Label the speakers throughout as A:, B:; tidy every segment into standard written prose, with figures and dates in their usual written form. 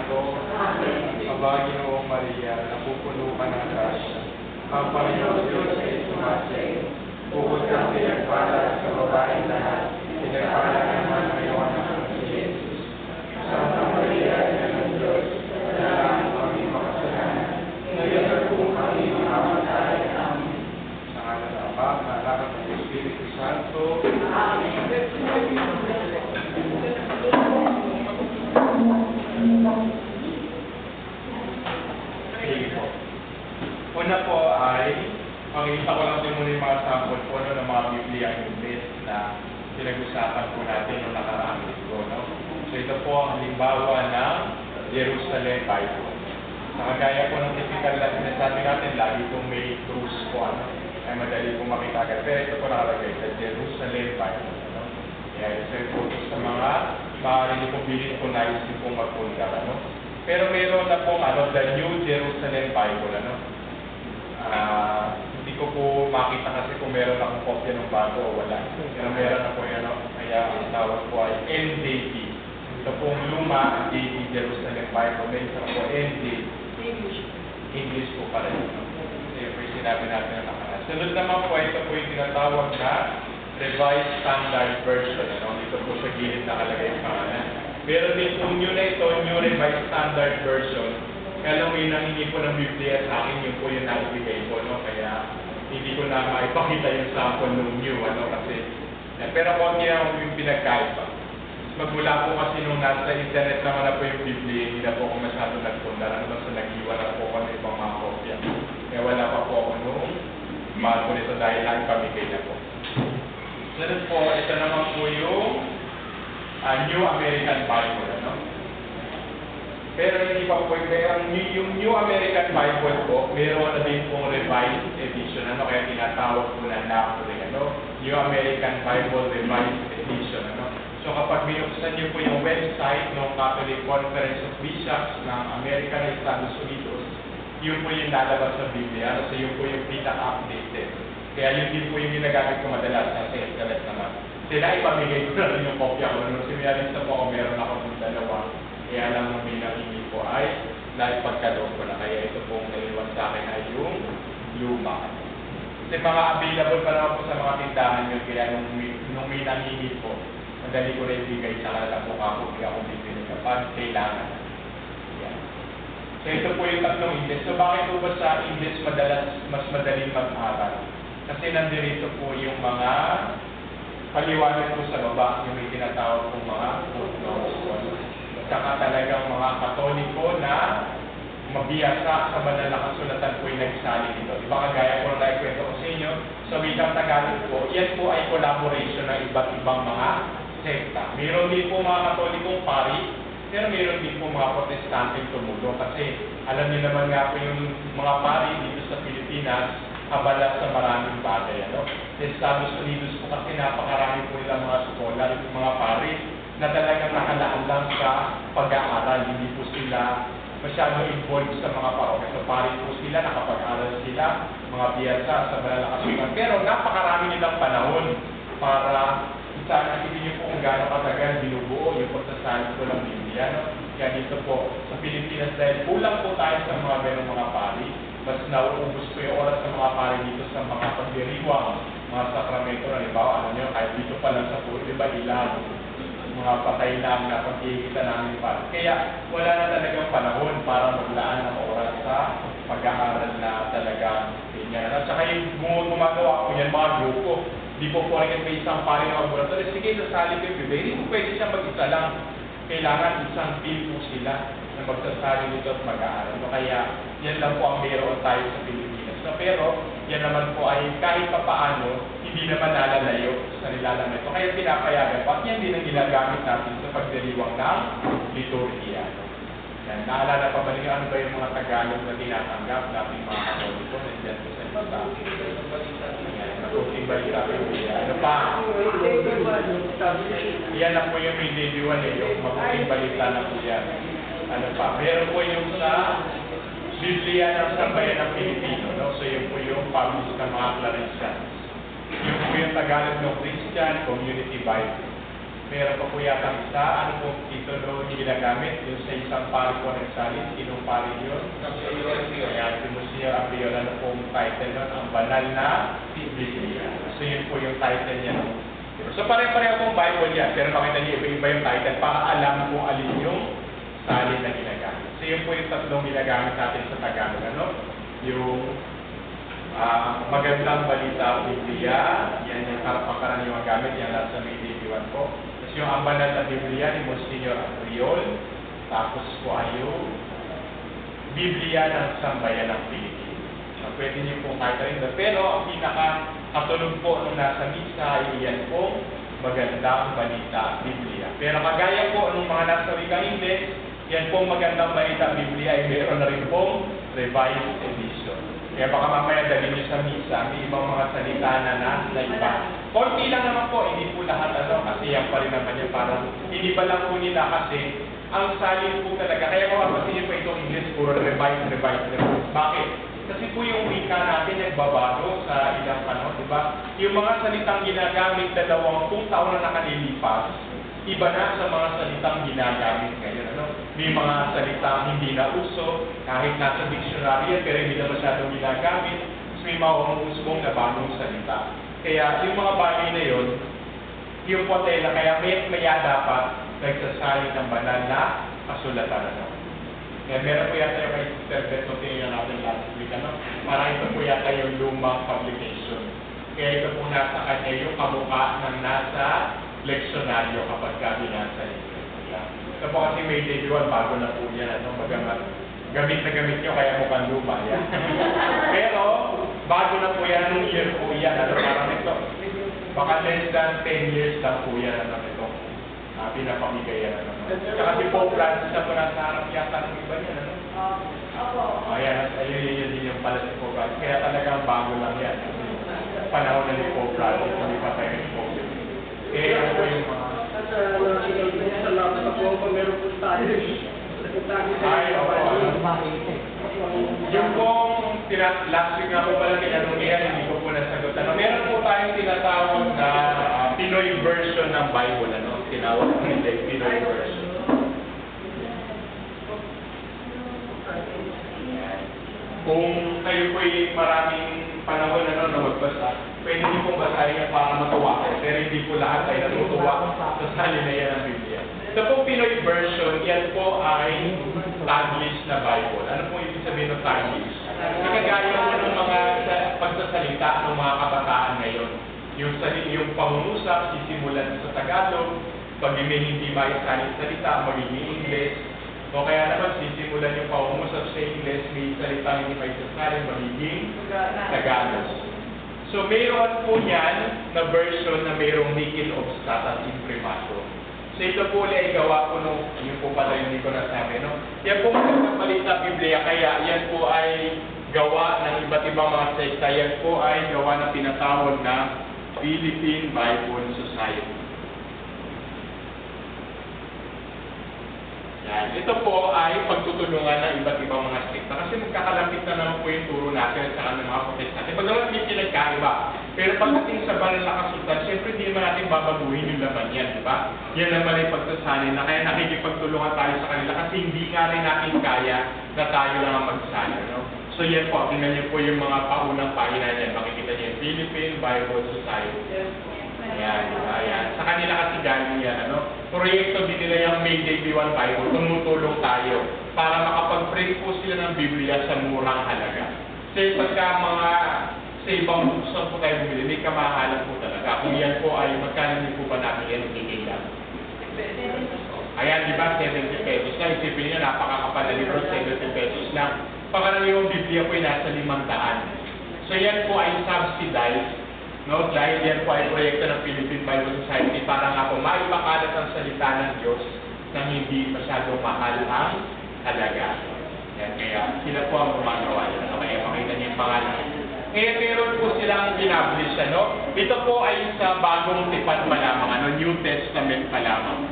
A: ko. Aba, Ginoong Maria, napupuno ka ng grasya. Ang Panginoon Diyos ay sumasayo. Bukod kang pinagpala sa babaeng lahat, pinagpala naman ang iyong anak na si Jesus. Santa Maria, Ina ng Diyos, panalangin mo aming makasalanan, ngayon at kung kami mamamatay. Amen. Sa ngalan ng Ama, ng Anak at ng Espiritu Santo. Amen. Sige po. Una po ay, makikita ko lang din muna yung mga sample po ng mga Biblia English na pinag-usapan po natin noong nakaraang linggo. No? So ito po ang halimbawa ng Jerusalem Bible. Nakagaya po ng typical na sinasabi natin, lagi pong may cruise po, ay madali pong makita agad. Pero ito po nakalagay sa Jerusalem Bible. No? Kaya isa po sa mga maaari niyo po bilhin po na isip po magpunta. No? Pero meron na pong the New Jerusalem Bible. Hindi ko po makita kasi kung meron akong kopya ng bago o wala. Pero meron na po yan, kaya ang tawag po ay NJB. Ito pong luma, NJB Jerusalem Bible. May isa po NJB. English po pala yun. Ito po yung sinabi natin na nakaraan. Sunod naman po, ito po yung tinatawag na Revised Standard Version. Dito po sa gilid nakalagay yung pangalan. Pero din po new na ito, New Revised Standard Version. Kaya lang may nangingi po ng Biblia sa akin, yun po yung nagbigay ko, no? Kaya hindi ko na maipakita yung sample ng new, kasi pero konti na yung pinagkaiba. Magmula po kasi nung nasa internet naman na po yung Biblia, hindi na po ako masyado nagpundar, basta nag-iwan na po ako ng ibang mga kopya. Kaya wala pa po ako noong mahal ko nito dahil lang pamigay na po. Sunod po, ito naman po yung New American Bible, Pero hindi pa po, yung New American Bible po, meron na din pong revised edition, kaya tinatawag po na NAPRE, New American Bible Revised Edition, So kapag binuksan niyo po yung website ng Catholic Conference of Bishops ng Amerika na Estados Unidos, yun po yung lalabas sa Biblia, so yun po yung pinaka-updated. Kaya yun din po yung ginagamit ko madalas sa internet naman. Sila ipamigay ko na rin yung kopya ko. Nung siminalista po ako, meron ako ng dalawa. Kaya lang nung may nahingi po ay naipagkaloob ko na. Kaya ito pong naliwan sa akin ay yung luma. Kasi mga available pa naman po sa mga tindahan yun. Kaya nung may nahingi po, madali ko na ibigay sa kanila po ako bibili kapag kailangan. Yan. So ito po yung tatlong English. So bakit po ba sa English mas madaling mag-aral? Kasi nandito po yung mga paliwanag po sa baba, yung may tinatawag po mga footnotes. Saka talagang mga Katoliko na mabiyasa sa banal na kasulatan po yung nagsali dito. Diba kagaya po na ikwento ko sa inyo, sa wikang Tagalog po, yan po ay collaboration ng iba't ibang mga sekta. Mayroon din po mga Katolikong pari, pero mayroon din po mga Protestanteng tumulong. Kasi alam niyo naman nga po yung mga pari dito sa Pilipinas, abala sa maraming bagay. Sa Estados Unidos po kasi napakarami po nilang mga scholar, mga pari, na talagang nakalaan lang sa pag-aaral. Hindi po sila masyado involved sa mga parokya. So pari po sila, nakapag-aral sila, mga biyasa sa banal na kasulatan. Pero napakarami nilang panahon para isipin niyo po kung gaano katagal binubuo yung pagsasalit ko ng Biblia. Kaya dito po sa Pilipinas, dahil kulang po tayo sa mga ganong mga pari, mas nauubos po yung oras ng mga pari dito sa mga pagdiriwang, mga sakramento na halimbawa, alam niyo, kahit dito pa lang sa puso, iba ilan, mga patay lang na pagkikita namin pa. Kaya wala na talagang panahon para maglaan ng oras sa pag-aaral na talaga ganyan. At saka yung gumagawa ko yan, mga grupo, di po po rin may isang pari na laboratory, sige, sasali ko yung hindi po pwede siya mag-isa lang. Kailangan isang team po sila na magsasali dito at mag-aaral. So, kaya yan lang po ang meron tayo sa Pilipinas. So, pero yan naman po ay kahit pa paano, hindi naman nalalayo sa nilalamay. So, kaya pinapayagan po. At yan din ang ginagamit natin sa pagdiriwang ng liturgia. Yan. Naalala pa ba niyo ano ba yung mga Tagalog na tinatanggap natin mga Katoliko? Nandiyan po sa ibaba. Yan. Nakuting balita po yung ano pa? Yan na po yung may debiwan yung mabuting balita na po yan. Ano pa? Meron po yung sa Biblia ng Sambayan ng Pilipino. So yun po yung publish ng mga Clarentians. Yung po yung Tagalog ng Christian Community Bible. Meron pa po yata isa. Ano po titulo yung ginagamit? Yung sa isang pari po nagsalin. Sinong pari yun? Ayan, si Monsignor Abriol. Ano pong title nun? Ang banal na Biblia. So yun po yung title niya. So pare-pareho pong Bible yan. Pero makita niyo iba-iba yung title para alam kung alin yung salin na ginagamit. So yun po yung tatlong ginagamit natin sa Tagalog. Ano? Yung magandang balita Biblia, yan yung karapang-karaniwang gamit, yan nasa may Day-1 po. Tapos yung ang banal na Biblia ni Monsignor Abriol, tapos po ay yung Biblia ng Sambayan ng Pilipinas. So, pwede niyo po kahit rin doon. Pero ang pinaka-katunog po nung nasa misa ay yan po, magandang balita Biblia. Pero kagaya po nung mga nasa wikang Ingles, yan po magandang balita Biblia ay meron na rin pong revised edition. Kaya baka mamaya dali niyo sa misa, may ibang mga salita na nasa iba. Konti lang naman po, hindi po lahat kasi yan pa rin naman yan parang hindi pa lang po nila kasi ang salin po talaga. Kaya kung kasi niyo po itong English, puro revise. Bakit? Kasi po yung wika natin nagbabago sa ilang panahon, di ba? Yung mga salitang ginagamit 20 taon na nakalilipas, iba na sa mga salitang ginagamit ngayon. May mga salitang hindi na uso, kahit nasa dictionary pero hindi na masyadong ginagamit. So may mga umusbong na bagong salita. Kaya yung mga bagay na yun, yung potela, kaya maya dapat nagsasalit ng banal na kasulatan. Kaya meron po yata yung kay Sister Beto tingnan natin last week. Parang ito po yata yung lumang publication. Kaya ito po nasa kanya yung kamukha ng nasa leksyonaryo kapag binasa ito. Ito po kasi may Day-1, bago na po yan. Gamit na gamit nyo, kaya mukhang luma yan. Pero, bago na po yan, anong year po yan? Parang ito, baka less than 10 years lang po yan. Ito, pinapamigay yan. Tsaka si Pope Francis na po nasa harap yata ng iba niya. Ayan, ayun din yung pala si Pope Francis. Kaya talagang bago lang yan. Panahon na ni Pope Francis, hindi pa tayo ni Pope. Kaya yan po yung mga...
B: Sa lapit ako, meron po tayo.
A: Ay, yung pong last week nga po pala tinanong niya, hindi ko po nasagot. Meron po tayong tinatawag na Pinoy version ng Bible. Tinawag ko nila yung Pinoy version. Kung kayo po'y maraming panahon na magbasa, pwede niyo pong basahin yan para matuwa kayo. Pero hindi po lahat ay natutuwa sa salin na yan ng Biblia. Ito pong Pinoy version, yan po ay Taglish na Bible. Ano pong ibig sabihin ng Taglish? Ikagaya po ng mga pagsasalita ng mga kabataan ngayon. Yung pangungusap, sisimulan sa Tagalog, pag may hindi maisaling salita, magiging English. O kaya naman, sisimulan yung pangungusap sa English, may salita hindi maisaling, magiging Tagalog. So, mayroon po yan na version na mayroong nickel of status imprimatur. So, ito po ay gawa ko nung, yun po pala yung hindi ko nasabi, no? Yan po magandang balita Biblia, kaya yan po ay gawa ng iba't ibang mga sekta. Yan po ay gawa ng tinatawag na Philippine Bible Society. Yan. Ito po ay pagtutulungan ng iba't ibang mga sekta. Kasi magkakalapit na naman po yung turo natin sa kanang mga protestante. Pag naman may pinagkaiba. Pero pagdating sa banal na kasultan, siyempre hindi naman natin babaguhin yung laman yan, di ba? Yan naman ay pagsasalin na kaya nakikipagtulungan tayo sa kanila kasi hindi nga rin natin kaya na tayo lang ang magsalin. No? So yan po, tingnan niyo po yung mga paunang pahina niyan. Makikita niyo yung Philippine Bible Society. Ayan. Sa kanila kasi galing yan, proyekto din nila yung May Day-1 Bible, tumutulong tayo para makapag-print po sila ng Biblia sa murang halaga. Kasi pagka mga sa ibang buksan po tayo bumili, may kamahalan po talaga. Kung yan po ay magkano din po ba natin yan bigyan? Ayan, di ba, 70 pesos lang. Isipin nyo, napakakapal na libro, 70 pesos lang. Pagkaraniwang Biblia po ay nasa 500. So yan po ay subsidized. No, dahil yan po ay proyekto ng Philippine Bible Society para nga po maipakalat ang salita ng Diyos na hindi masyadong mahal ang halaga. Yan, kaya sila po ang gumagawa yan. Kaya makita niyo yung pangalan. Kaya meron po silang pinablish. Ito po ay sa bagong tipan pa lamang, New Testament pa lamang.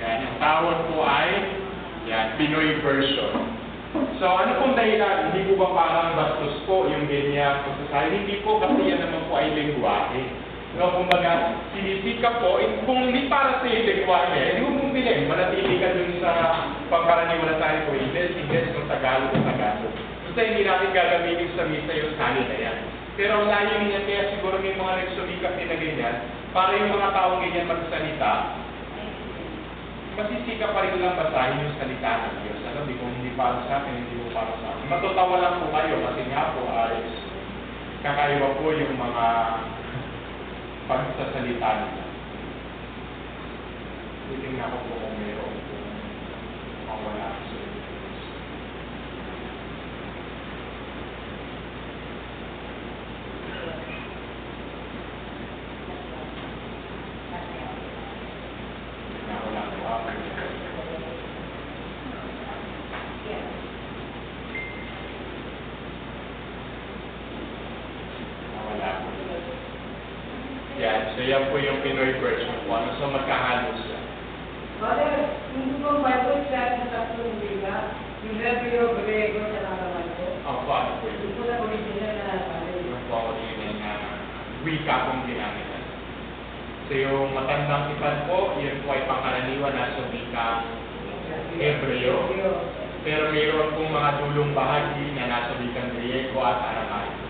A: Yan, ang tawag po ay Pinoy version. So, ano pong dahilan? Hindi po ba parang bastos po yung ganyan pagsasabi? Hindi po, kasi yan naman po ay lengguwahe. No, kumbaga, sinisikap po, kung hindi para sa yung lengguwahe, hindi mo mong bilhin, manatili ka dun sa pangkaraniwan na tayo po, Ingles, kung Tagalog, Basta hindi natin gagamitin sa misa yung salin na yan. Pero ang layo niya, kaya siguro may mga nagsumikap din na ganyan, para yung mga taong ganyan magsalita, masisikap pa rin lang basahin yung salita ng Diyos. Alam, kung hindi para sa akin, hindi mo para sa akin. Matutawa lang po kayo, kasi nga po ay kakaiba po yung mga pagsasalita nila. Titingnan ko po kung mayroon kung wala sa yan. So yan po yung Pinoy version po. So magkahalos siya.
C: Father, hindi po Bible chat sa tatlong liga, yung Hebreo, Grego, sa nakaman ko.
A: Ang paano po
C: Hindi
A: yun?
C: po na original na Father.
A: Yung po original na wika kung ginamit. So yung matandang ipan po, yun po ay pangkaraniwan na sa wika Hebreo. Pero mayroon pong mga dulong bahagi na nasa wikang Griego at Aramaico.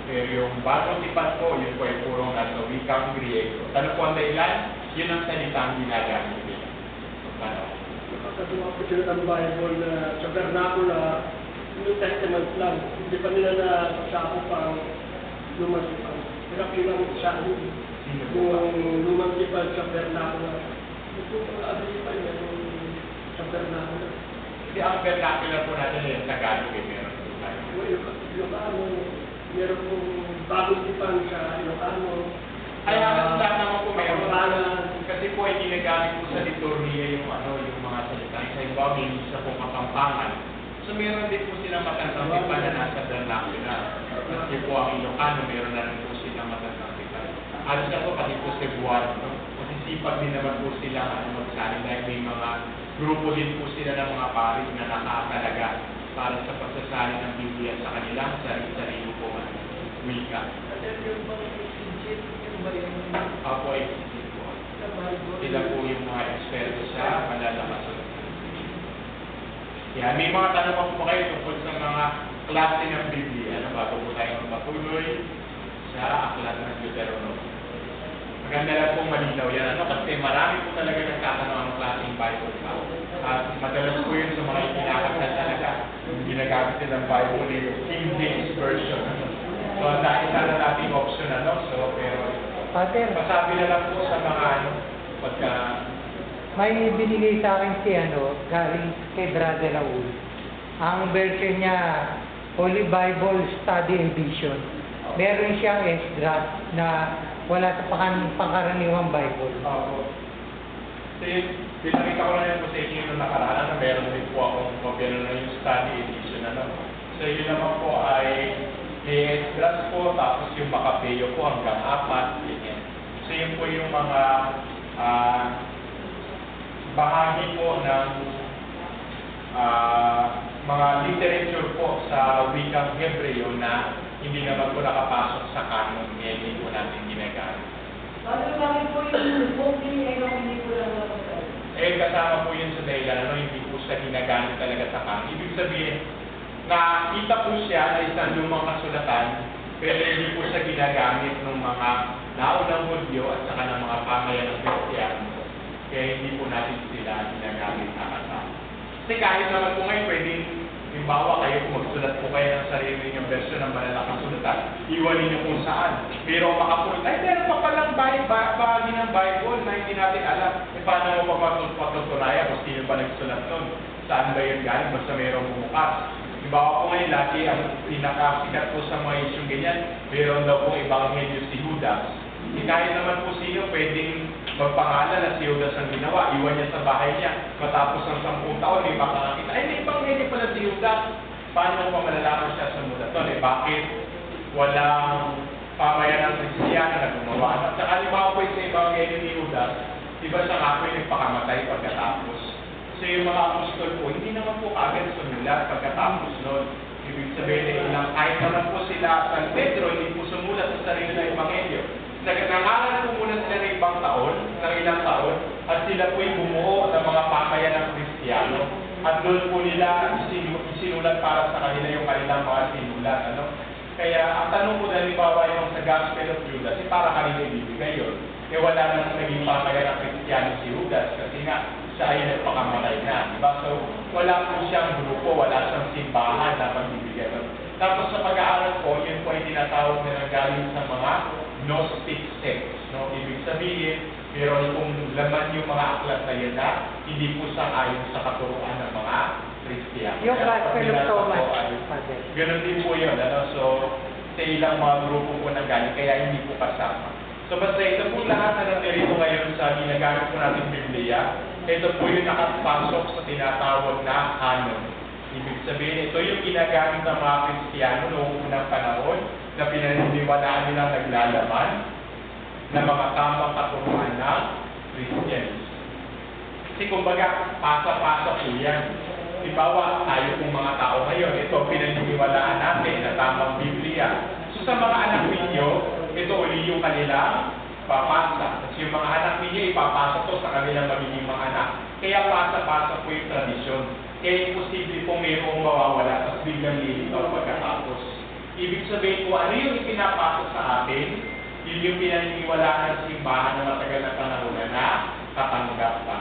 A: Pero yung bagong tipan po, yun po ay purong nasa wikang Griego. Ano po ang dahilan? Yun ang salitang ginagamit nila. Ano?
B: Nakakagawa po sila ng Bible na sa Bernacula, New Testament lang. Hindi pa nila nasasako pa ang lumang tipan. Kaya pilang sa amin,
A: Sino po ba?
B: yung lumang tipan sa Bernacula. Ito po ang tipan niya sa Bernacula.
A: Kasi ang vernacular po natin ay yung Tagalog eh, meron po tayo.
B: Ilocano, meron pong bagong tipan sa Ilocano.
A: Ay, halos lahat naman po meron.
B: Kapampangan.
A: Kasi po ay ginagamit po sa liturgia yung mga salita. Sa iba, may isa po Kapampangan. So meron din po silang matandang tipan na nasa vernacular. Kasi po ang Ilocano, meron na rin po silang matandang tipan. Halos na po pati po Cebuano, no? Kasi sipag din naman po sila magsaling dahil may mga grupo din po sila ng mga paris na nakakalaga para sa pagsasali ng Biblia sa kanilang sarili po wika. Ako ay po. Sila po yung mga eksperto sa malalakas. Kaya may mga tanong pa po kayo tungkol sa mga klase ng Biblia na bago po tayo magpatuloy sa aklat ng Deuteronomy. Maganda lang pong malinaw yan, kasi marami po talaga nagtatanong ang klaseng Bible pa. At madalas po yun sa mga itinakasal talaga. Yung ginagamit nilang Bible yung King James Version. So, dahil sana nating option, So, pero
D: Father,
A: masabi na lang po sa mga pagka...
D: may binigay sa akin si galing kay Brother Raul. Ang version niya, Holy Bible Study Edition. Meron siyang Esdras na wala sa pangkaraniwang Bible.
A: Oo. Kasi, pinakita ko na yan po sa inyo nung nakaraan na meron din po akong kopya na yung study edition. So, yun naman po ay Esdras po, tapos yung Macabeo po hanggang 4, ganyan. So, yun po yung mga bahagi po ng mga literature po sa wikang Hebreo na hindi naman po nakapasok sa canon, hindi po natin ginagamit.
C: Father, bakit po yung book ni Enoch hindi po lang nakasal?
A: Kasama po yun sa dahilan, hindi po siya ginagamit talaga sa canon. Ibig sabihin, nakita po siya na isang lumang kasulatan, pero hindi po siya ginagamit ng mga naunang Hudyo at saka ng mga pamayan ng Kristiyano. Kaya hindi po natin sila ginagamit na kasama. Kasi kahit naman po ngayon, pwedeng halimbawa kayo kung magsulat po kayo ng sarili niyong version ng malalaking sulatan, iwanin niyo kung saan. Pero makapunta, ay meron pa palang bahagi ng Bible na hindi natin alam. Paano mo pa patutunayan kung sino pa nagsulat nun? Saan ba yun galing? Basta mayroong bumukas. Halimbawa po ngayon, lagi ang pinakasikat po sa mga isyong ganyan, mayroon daw po ibang medyo si Judas. Kahit naman po sino pwedeng magpangalan na si Judas ang ginawa, iwan niya sa bahay niya, matapos ng 10 taon, may makakakita, ay may ebanghelyo pala si Judas. Paano pa malalaman siya sa mulaton? Bakit walang pamayan ng Kristiyano na gumawa? At saka halimbawa po sa ebanghelyo ni Judas, iba siya nga po yung nagpakamatay pagkatapos. So yung mga apostol po, hindi naman po kagad sumulat pagkatapos noon. Ibig sabihin kahit naman po sila San Pedro, hindi po sumulat sa sarili ng ebanghelyo. Nangaral po muna sila ng ibang taon, ng ilang taon, at sila po'y bumuo ng mga pamayan ng Kristiyano. At doon po nila isinulat para sa kanila yung kanilang mga sinulat. Ano? Kaya ang tanong po halimbawa yung sa Gospel of Judas, para kanila ibibigay yun. Wala nang naging pamayan ng Kristiyano si Judas kasi nga siya ay nagpakamatay na. Diba? So, wala po siyang grupo, wala siyang simbahan na pagbibigay. Tapos sa pag-aaral po, yun po ay tinatawag na galing sa mga Gnostic sects. No? Ibig sabihin, meron pong laman yung mga aklat na yun na hindi po sang-ayon sa katuruan ng mga Kristiyano.
D: Yung Gospel of Thomas.
A: Ganun din po yun. Ano? So, sa ilang mga grupo po na galing, kaya hindi po kasama. So, basta ito po lahat na nandirito ngayon sa ginagamit po natin Biblia, ito po yung nakapasok sa tinatawag na canon. Ibig sabihin, ito yung ginagamit ng mga Kristiyano noong unang panahon na pinaniniwalaan nilang naglalaman ng mga tamang katuruan ng Christians. Kasi kumbaga, pasa-pasa po yan. Ibawa, tayo pong mga tao ngayon, ito pinaniniwalaan natin na tamang Biblia. So sa mga anak ninyo, ito uli yung kanilang papasa. Kasi yung mga anak ninyo, ipapasa to sa kanilang magiging mga anak. Kaya pasa-pasa po yung tradisyon. Kaya imposible pong mayroong mawawala at biglang lilitaw pagkatapos. Ibig sabihin po, ano yung ipinapasa sa atin? Yun yung pinaniniwalaan ng simbahan na matagal na panahon na katanggap pa.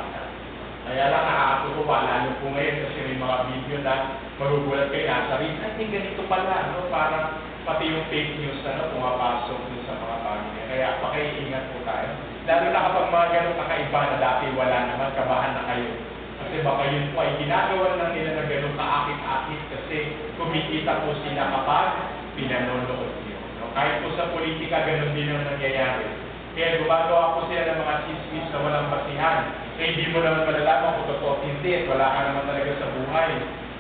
A: Kaya lang nakakatuwa, lalo po ngayon kasi may mga video na marugulat kayo nasa rin. Ay, ganito pala, no? Parang pati yung fake news na pumapasok dun sa mga pamilya. Kaya pakiingat po tayo. Lalo na kapag mga ganun kakaiba na dati wala naman, kabahan na kayo. Kasi baka yun po ay ginagawa lang nila na ganun kaakit-akit kasi kumikita po sila kapag pinanonood nyo. No? Kahit po sa politika, ganun din ang nangyayari. Kaya gumagawa po sila ng mga chismis na walang basihan. Eh, hindi mo naman malalaman kung totoo hindi at wala ka naman talaga sa buhay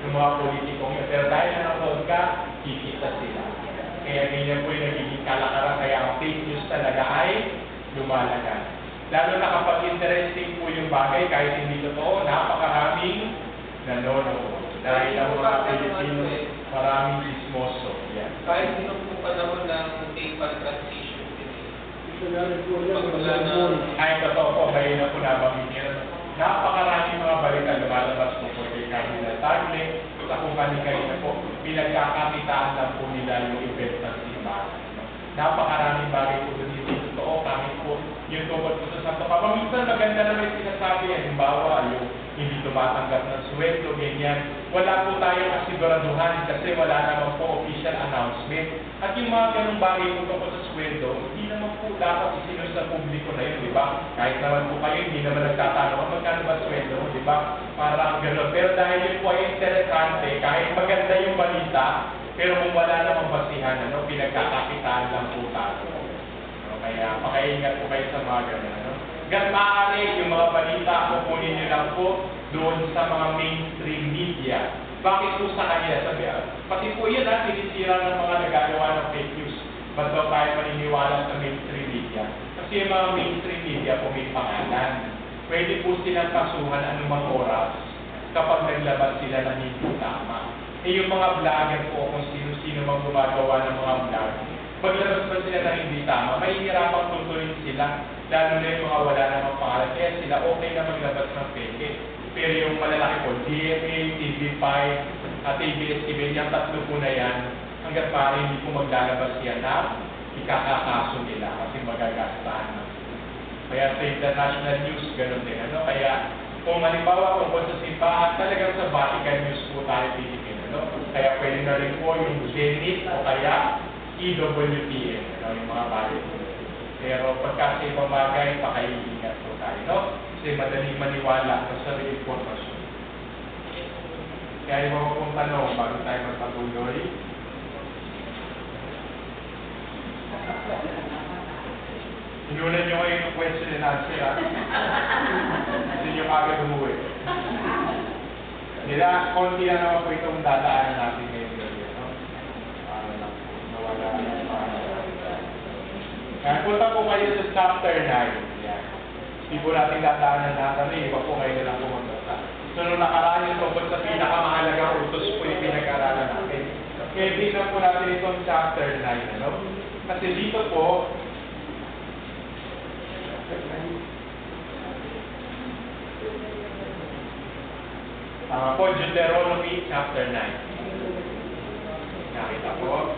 A: ng mga politikong yun. Pero dahil nanonood ka, kikita sila. Kaya ganyan po yung nagiging kalakaran. Kaya ang fake news talaga ay lumalagan. Lalo na kapag interesting po yung bagay, kahit hindi totoo, napakaraming nanonood. Dahil ang mga Pilipino, maraming chismoso. Yan.
E: Kahit sino po pa naman ng PayPal transition.
A: Ay, totoo po, kayo na po nabanggit yun. Napakaraming mga balita lumalabas po po kay Cardinal Tagle, sa kung kanina po, pinagkakakitaan lang po nila yung event ng simbahan. Napakaraming bagay po doon hindi totoo, kahit po yung tungkol po sa Santo Papa. Minsan maganda na may sinasabi, halimbawa, yung hindi tumatanggap ng sweldo, ganyan. Wala po tayong asiguraduhan kasi wala naman po official announcement. At yung mga ganung bagay po tungkol sa sweldo, hindi naman po dapat isinus sa publiko na yun, di ba? Kahit naman po kayo, hindi naman nagtatanong, magkano ba sweldo mo, di ba? Parang gano'n. Pero dahil yun po ay interesante, kahit maganda yung balita, pero kung wala namang basihan, ano, pinagkakakitaan lang po tayo. No, kaya makaingat po kayo sa mga gano'n. Ano? Gan maaari yung mga balita, kukunin nyo lang po doon sa mga mainstream media. Bakit po sa kanila sabi? Pati po yun, sinisira ng mga nagagawa ng fake news. Ba't daw tayo maniniwala sa mainstream media? Kasi yung mga mainstream media po may pangalan. Pwede po silang kasuhan anumang oras kapag naglabas sila ng hindi tama. Eh yung mga vlogger po, kung sino-sino mang gumagawa ng mga vlog, maglabas ba sila ng hindi tama, mahihirapang tutuloy sila, lalo na yung mga wala namang pangalan. Kaya sila okay na maglabas ng fake. Pero yung malalaki po, DMA, TV5, at ABS-CBN, yung tatlo po na yan, hanggang pare hindi po maglalabas yan na ikakakaso nila kasi magagastahan na. Kaya sa international news, gano'n din. Ano? Kaya kung halimbawa tungkol sa simbahan, talagang sa Vatican News po tayo titigin. Ano? Kaya pwede na rin po yung Zenit o kaya EWTN, ano, yung mga bagay po. Pero pagka sa ibang bagay, pakaiingat po tayo. No? Kasi madaling maniwala sa informasyon. Kaya yung mga pong tanong, bago tayo magpatuloy, inulan nyo kayo yung question and answer, ha? Kasi nyo kagad umuwi. Nila, konti na naman po itong dadaanan natin ngayon gabi, no? Para lang po, nawala na kaya punta po kayo sa chapter 9. Yan. Hindi po natin dadaanan natin, iba po kayo na lang pumunta. So, nung nakaraan yung tungkol sa pinakamahalagang utos po yung pinag-aralan natin. Kaya din na po natin itong chapter 9, ano? Kasi dito po, Po, Deuteronomy chapter 9. Nakita po?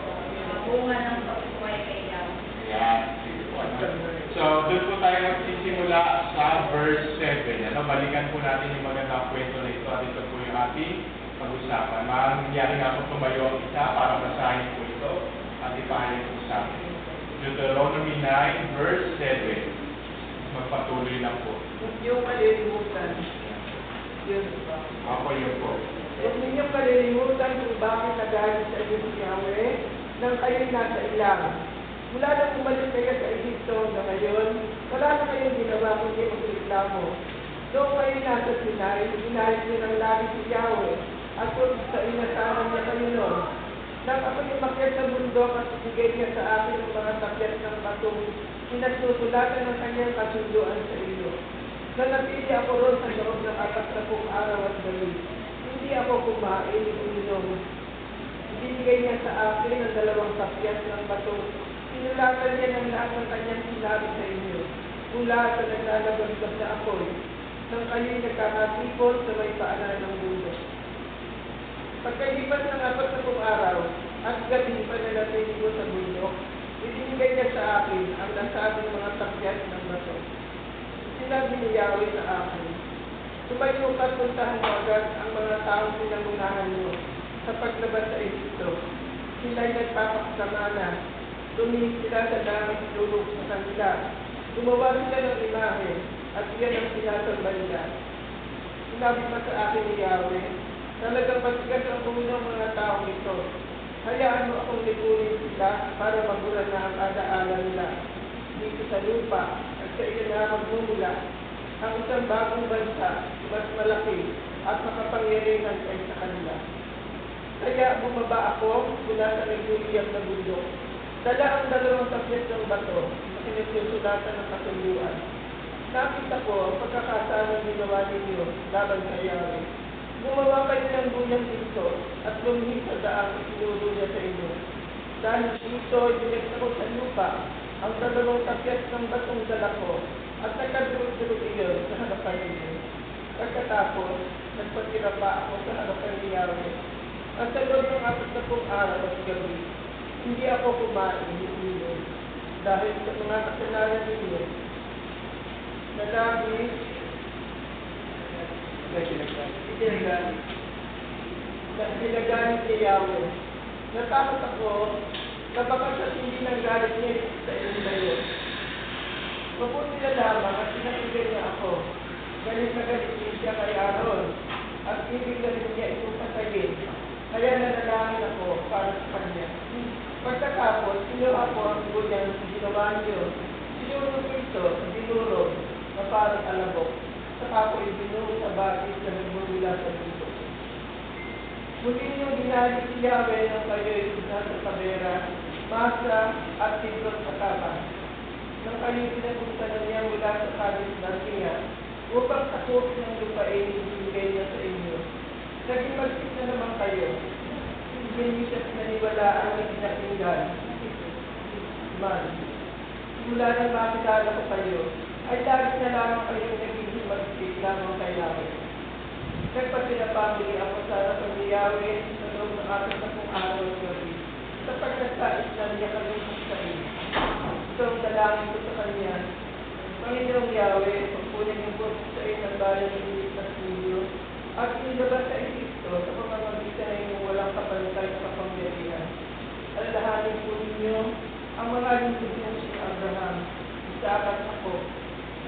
C: Bunga ng pagkuhay kay Yahweh.
A: Ayan. Sige po. So, doon po tayo magsisimula sa verse 7. Balikan po natin yung magandang kwento na ito at ito po yung ating pag-usapan. Mangyari nga po tumayo ang isa para basahin po ito at ipahayag po sa amin. Deuteronomy 9 verse 7. Magpatuloy lang po.
F: Huwag niyong kalilimutan. Yun ba?
A: Ako yun po.
F: Huwag ninyong kalilimutan kung bakit nagalit sa inyo si Yahweh nang kayo'y nasa ilang. Mula nang umalis kayo sa Egypto na ngayon, wala na kayong ginawa kundi magreklamo. Noong kayo'y nasa Sinai, inalis niyo ng langit si Yahweh at kung sa inasahan niya kayo noon. Nang ako'y umakyat sa bundok at ibigay niya sa akin ang mga takyat ng batong pinagsusulatan ng kanyang kasunduan sa iyo. Nanatili ako roon sa loob ng 40 araw at gabi. Hindi ako kumain o uminom. Ibinigay niya sa akin ang 2 takyat ng batong sinulatan niya ng lahat ng kanyang sinabi sa inyo. Mula sa naglalabagdab na apoy, nang kayo'y nagkakatipon sa may paanan ng mundo. Pagkalipas ng 40 araw at gabi pananatili ko sa bundok, ibinigay niya sa akin ang nasabing mga takyat ng bato. Sinabi ni Yahweh sa akin, tumayo ka, puntahan mo agad ang mga taong pinangunahan mo sa paglabas sa Egypto. Sila'y nagpapaksama na, tumingin sila sa langit lulog sa kanila. Gumawa sila ng imahe at iyan ang sinasamba nila. Sinabi pa sa akin ni Yahweh, talagang matigas ang ulo ng mga taong ito. Hayaan mo akong lipunin sila para magulan na ang alaala nila. Dito sa lupa at sa na magmumula ang isang bagong bansa, mas malaki at makapangyarihan kaysa kanila. Kaya bumaba ako mula sa naguliyang na bundok. Dala ang 2 takyat ng bato na pinagsusulatan ng kasunduan. Nakita ko ang pagkakasama ginawa ninyo laban sa Yahweh. Gumawa kayo ng guyang dito at lumihis sa daang itinuro niya sa inyo. Dahil dito, dinekta ko sa lupa ang 2 takyat ng batong dala ko at nagkadurog-durog iyon sa harapan ninyo. Pagkatapos, nagpatira pa ako sa harapan ni Yahweh. At sa loob ng 40 araw at gabi, hindi ako kumain ninyo dahil sa mga kasalanan ninyo na labis Ginagamit ni Yahweh. Natakot ako na baka sa hindi ng galit niya sa inyong layo. Mabuti na lamang at pinakigay niya ako. Galit na galit niya siya kay Aaron at ibig na rin niya itong patayin. Kaya nanalangin ako para sa kanya. Pagkatapos, sinuha ko ang guyang ginawa niyo. Sinuro ko ito sa dinurog na parang alabok. Saka ko ibinuho sa bakit na nagmumula sa dito. Muli niyong ginalik si Yahweh ng kayo'y nasa Tabera, Masa at Tidron sa Kaba. Nang kayo'y pinapunta niya mula sa Kades Barnea, upang sakupin ang lupain ibigay niya sa inyo. Naging magsik na naman kayo. Hindi niyo siya pinaniwalaan na pinakinggan. Man, mula nang makilala ko kayo, ay lagi na lamang kayong nagiging magsik lamang kay Yahweh. Nagpasinapamili ako sa harapan ni Yahweh sa loob ng 40 araw at gabi. Sapagkat sais na niya kami magsain. Ito ang dalangin ko sa kanya. Panginoong Yahweh, pagpunin niyo po sa ng bayan ng iligtas ninyo at inilabas sa Egypto sa pamamagitan na inyong walang kapantay sa kapangyarihan. Alalahanin po ninyo ang mga lingkod niyo si Abraham, Isaac at ako.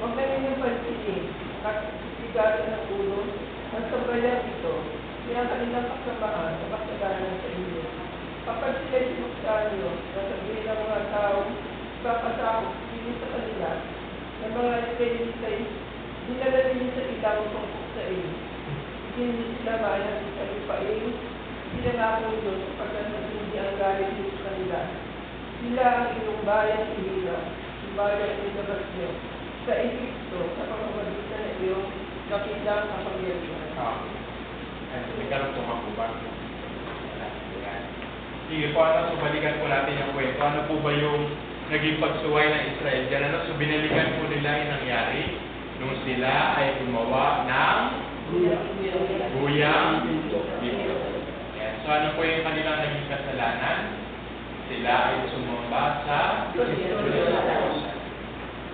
F: Huwag na ninyong pansinin at sigaran ng ulo ang sabayang ito, kaya kanilang kasamaan sa kasalanan sa inyo. Kapag sila'y sinuksan nyo, nasabihin ng mga tao, ipapasakot sino sa kanila, ng mga Israelitay, dinala ninyo sa ilang tungkol sa iyo. Hindi sila maayos sa lupain, pinangako doon sapagkat hindi ang galit nyo sa kanila. Sila ang inyong bayan ihira, yung bayan ilabas nyo, sa Egypto, sa pamamagitan na iyong kapilang kapangyarihan.
A: Nagkaroon po makubang. Sige po, so balikan po natin yung kwento. Ano po ba yung naging pagsuway ng Israel dyan? So binalikan po nila yung nangyari nung sila ay gumawa ng guyang So ano po yung kanilang naging kasalanan? Sila ay sumamba sa Diyos.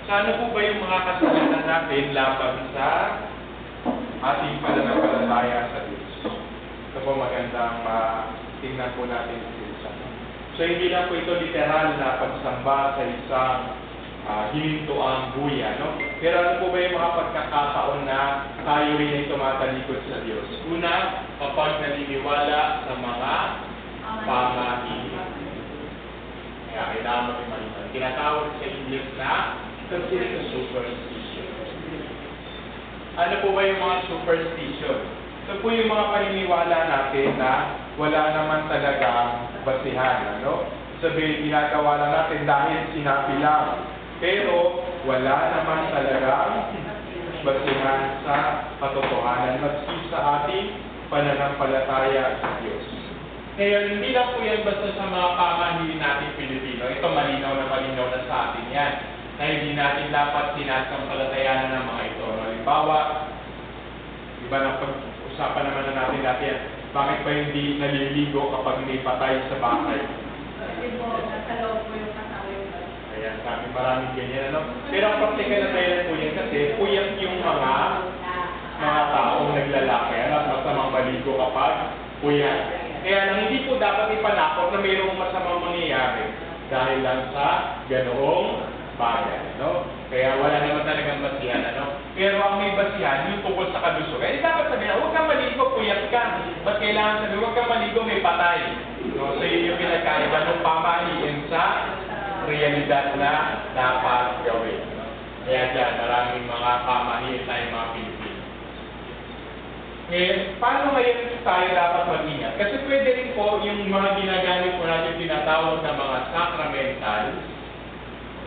A: So ano po ba yung mga kasalanan natin laban sa ating pananampalataya sa Diyos? Ito po magandang tingnan po natin isa. So hindi lang po ito literal na pagsamba sa isang hinintuang buya, no? Pero ano po ba yung mga pagkakataon na tayo rin ay tumatalikod sa Diyos? Una, kapag naniniwala sa mga pamahiin. Kaya kailangan mo rin maliban. Tinatawag sa English na superstition. Ano po ba yung mga superstition? Ito po yung mga paniniwala natin na wala naman talagang basihan, ano? Sabihin, ginagawa lang natin dahil sinabi lang. Pero wala naman talagang basihan sa katotohanan maski sa ating pananampalataya sa Diyos. Ngayon, hindi lang po yan basta sa mga pamahiin natin Pilipino. Ito malinaw na sa atin yan. Na hindi natin dapat sinasampalatayanan ng mga ito. Halimbawa, iba na pag-usapan naman na natin dati yan, bakit ba hindi naliligo kapag may patay sa bahay?
C: Kasi po, nasa loob po yung kasama yung
A: Ayan, sabi maraming ganyan, ano? Pero ang praktikal na dahilan po yan kasi puyat yung mga taong naglalaki at masamang maligo kapag puyat. Kaya lang hindi po dapat ipanakot na mayroong masamang mangyayari dahil lang sa ganoong bagay, no? Kaya wala naman talagang basihan, ano? Pero ang may basihan, yung tungkol sa kalusugan, eh dapat sabihin, huwag kang maligo, puyat ka. Ba't kailangan sabihin, huwag kang maligo, may patay. No? So yun yung pinagkaiba ng pamahiin sa realidad na dapat gawin. No? Kaya dyan, maraming mga pamahiin tayong mga Pilipino. Eh, paano ngayon tayo dapat mag-ingat? Kasi pwede rin po yung mga ginagamit po natin tinatawag na mga sacramental.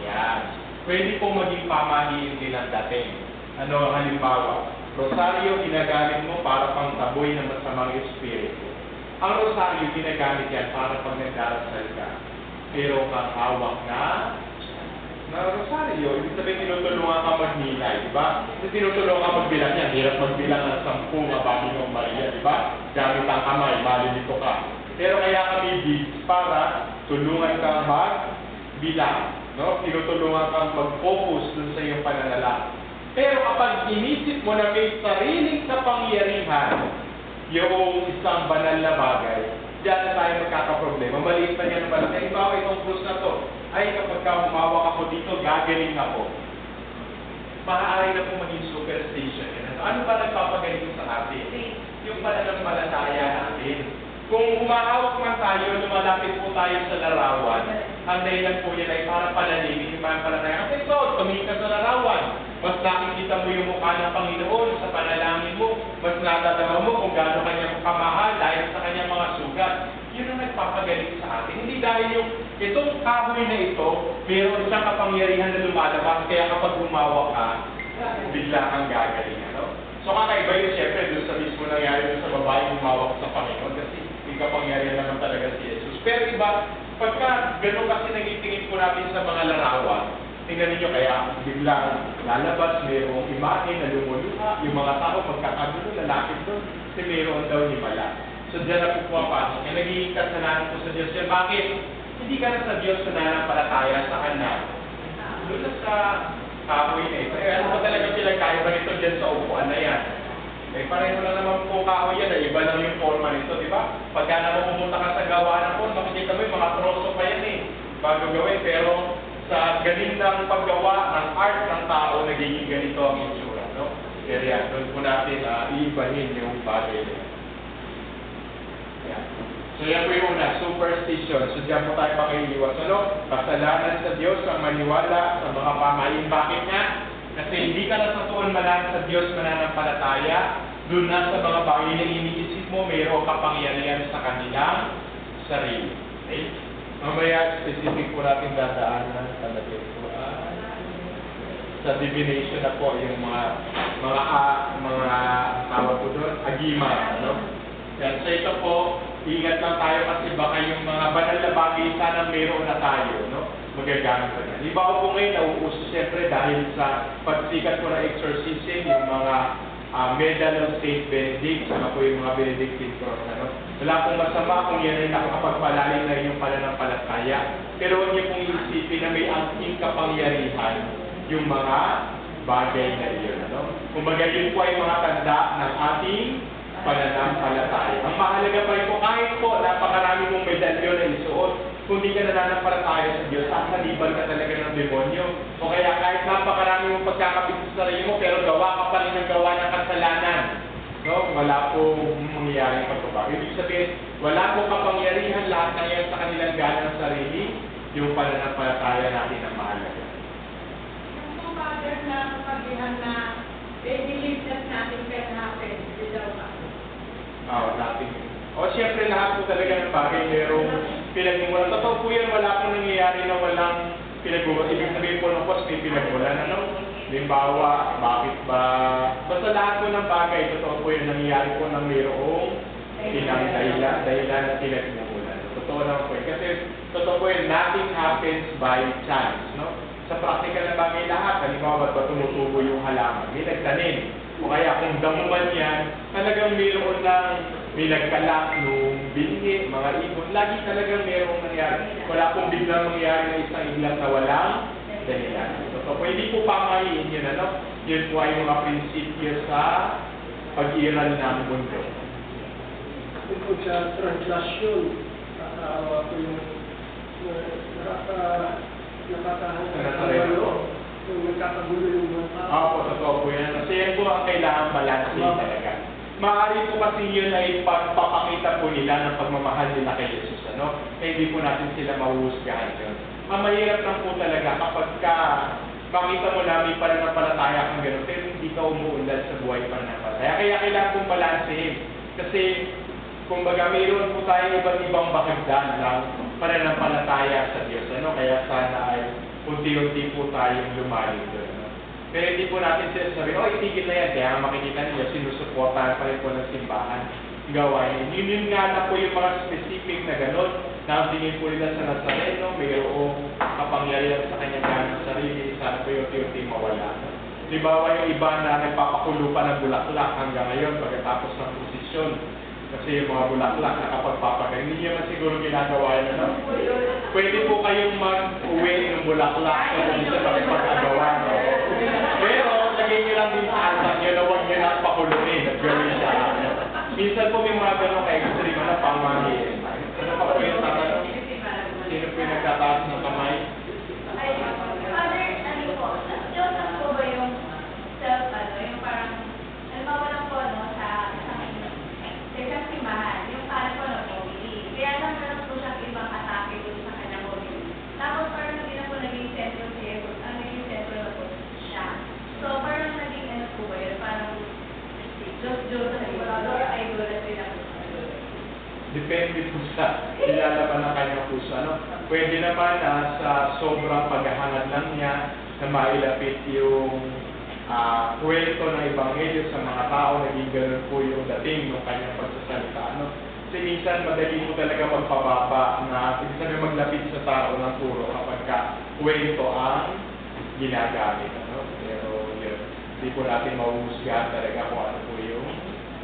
A: Yan. Pwede po maging pamahiin din ang dating. Ano, halimbawa, rosaryo ginagamit mo para pang taboy ng masamang espiritu. Ang rosaryo ginagamit yan para pag nagdarasal ka. Pero kakawak na rosaryo, ibig sabihin tinutulungan ka magnilay, di ba? Kasi tinutulungan ka magbilang yan, hirap magbilang ng 10 mababi ng Maria, di ba? Gamit ang kamay, malilito ka. Pero kaya kami beads para tulungan kang magbilang, no? Tinutulungan kang mag-focus dun sa iyong pananalangin. Pero kapag inisip mo na may sariling kapangyarihan yung isang banal na bagay, diyan na tayo magkakaproblema. Maliit pa niya naman. Kaya iba itong krus na to, ay kapag ka humawak ako dito, gagaling ako. Maaari na po maging superstition. Ano ba nagpapagaling sa atin? Yung pananampalataya natin. Kung humahawak man tayo, lumalapit po tayo sa larawan, ang dahilan po yan ay para palalimin yung pananampalataya. Kasi ito, tumingin ka sa larawan. Mas nakikita mo yung mukha ng Panginoon sa panalangin mo. Mas natatama mo kung gaano kanyang kamahal dahil sa kanyang mga sugat. Yun ang nagpapagaling sa atin. Hindi dahil yung itong kahoy na ito, mayroon siyang kapangyarihan na lumalabas, kaya kapag humawak ka, bigla kang gagaling. Ano? So kakaiba yun siyempre doon sa mismo nangyari doon sa babae humawak sa Panginoon kasi yung kapangyarihan naman talaga si Jesus. Pero iba, pagka gano'n kasi naging po natin sa mga larawan, tingnan ninyo kaya biglang lalabas, mayroong imahe na lumuluha, yung mga tao magkakagulo, lalapit doon, kasi mayroon daw himala. So dyan na po pumapasok. Yung nagiging kasalanan po sa Diyos yan. Bakit? Hindi ka na sa Diyos nananampalataya sa Kanya. Doon na sa kahoy na ito. Eh, ano ba talaga pinagkaiba nito dyan sa upuan na yan? Eh, pareho lang naman po kahoy yan. Iba lang yung forma nito, di ba? Pagka naman pumunta ka sa gawa po, makikita mo yung mga troso pa yan eh. Bago gawin. Pero sa ganitang paggawa ng art ng tao, nagiging ganito ang itsura. No? Kaya yan, doon po natin iibahin yung bagay na. So yan po yung una, superstition. So diyan po tayo pakiiwas. Ano? Kasalanan sa Diyos ang maniwala sa mga pamahiin. Bakit nga? Kasi hindi ka na sa tuon malang sa Diyos mananampalataya. Doon na sa mga bagay na iniisip mo, mayroong kapangyarihan sa kanilang sarili. Okay? Mamaya, specific po natin dadaanan sa Latin sa divination na po yung mga tawag po doon, agima. Ano? Yan. So ito po, ingat lang tayo kasi baka yung mga banal na bagay sana mayroon na tayo, no? Magagamit pa yan. Iba po ngayon, nauuso siyempre dahil sa pagsikat po ng exorcism, yung mga Medal of Saint Benedict, saka po yung mga Benedictine Cross. Ano? Wala pong masama kung yan ay nakakapagpalalim na inyong pananampalataya. Pero huwag niyo pong isipin na may angking kapangyarihan yung mga bagay na iyon. Ano? Kumbaga yun po ay mga tanda ng ating pananampalataya. Ang mahalaga pa rin po, kahit po napakarami mong medalyon na isuot, kung di ka nananampalataya sa Diyos, sasaliban ka talaga ng demonyo. O kaya kahit napakarami mong pagkakapit sa sarili mo, pero gawa ka pa rin ng gawa ng kasalanan. No? Wala pong mangyayaring pagbabago. Ibig sabihin, wala pong kapangyarihan lahat na yan sa kanilang gana ng sarili, yung pananampalataya natin ang mahalaga.
C: Yung mga father na sabihan na they believe that nothing can happen without us.
A: Natin. O siyempre lahat po talaga ng bagay merong pinagmumulan. Totoo po yan, wala pong nangyayari na walang pinagmumulan. Ibig sabihin po ng post, may pinagmulan. Ano? Limbawa, bakit ba? Basta lahat po ng bagay, totoo po yun, nangyayari po ng mayroong dahilan na pinagmumulan. Totoo naman po yun. Kasi totoo po yun, nothing happens by chance. No? Sa praktikal na bagay lahat, halimbawa ba't ba tumutubo yung halaman? May nagtanim. O kaya kung damuman yan, talagang mayroon ng may nagkalak nung binhi, mga ibon. Lagi talagang mayroong nangyari. Wala pong biglang mangyari na isang iglang na walang dahilan. So, hindi po pamahiin yun, ano? Yun po ay mga prinsipyo sa pag-iral ng mundo.
B: Ito sa translasyon, nakakawa ko yung nakakahanggang yung nagkakagulo yung mga tao.
A: Opo, totoo po yan. Kasi yan po ang kailangan balansin talaga. Maaari po kasi yun ay pagpapakita po nila ng pagmamahal nila kay Jesus, ano? Kaya hindi po natin sila mahuhusgahan yun. Ang mahirap lang po talaga kapag makita mo na may pananampalataya kang gano'n, pero hindi ka umuunlad sa buhay pananampalataya. Kaya kailangan pong balansin. Kasi, kumbaga, mayroon po tayong iba't ibang bakagdan ng pananampalataya sa Diyos, ano? Kaya sana ay unti-unti po tayong lumalim doon. Pero hindi po natin sinasabi, itigil na yan. Kaya makikita niyo, sinusuportahan pa rin po ng simbahan. Gawain. Yun nga na po yung mga specific na gano'n, na ang tingin po nila sa Nazareno, mayroong kapangyarihan sa kanyang ganang sarili, sana po yung unti-unti mawala. Halimbawa yung iba na nagpapakulo pa ng bulaklak hanggang ngayon pagkatapos ng posisyon. Kasi yung mga bulaklak nakapagpapagaling, hindi naman siguro ginagawa yun, ano? Pwede po kayong mag-uwi ng bulaklak sa isa pagpapagawa, no? Pero, lagay nyo lang din sa altar nyo na huwag nyo lang pakuluin at gawin siya. Minsan po may mga ganong ka-extreme na pangmahiin. Ano pa po yung tatanong? Sino po yung nagtataas ng kamay?
G: Father, ano po, Joseph po ba yung yung parang, halimbawa lang po, no, sa isang simbahan, yung parang po, no, kaya lang meron po siyang ibang atake po sa kanyang hobby. Tapos parang hindi na po naging sentro si Jesus, ang naging sentro na po siya. So parang naging ano po ba yun, parang Joseph, idolatry na po.
A: Depende po sa ilalaban ng kanyang puso. Ano? Pwede naman na sa sobrang paghahangad lang niya na mailapit yung kwento ng Ebanghelyo sa mga tao, naging ganun po yung dating ng kanyang pagsasalita. Ano? Kasi minsan madali po talaga magpababa na ibig sabihin maglapit sa tao ng turo kapag kwento ang ginagamit. Ano? Pero yun, hindi po natin mahuhusgahan talaga kung ano po yung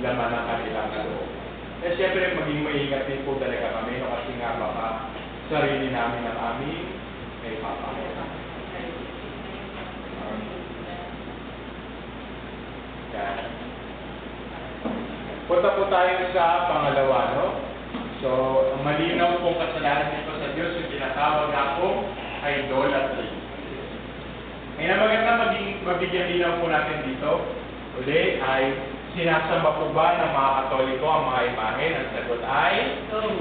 A: laman ng kanilang loob. Eh siyempre maging maingat din po talaga kami no, kasi nga baka sarili namin ang aming may papakita. Punta po tayo sa pangalawa, no? So, ang malinaw pong kasalanan nito sa Diyos yung tinatawag na po idolatry. Ngayon, maganda mabigyan linaw po natin dito. Uli ay sinasamba po ba ng mga Katoliko ang mga imahe? Ang sagot ay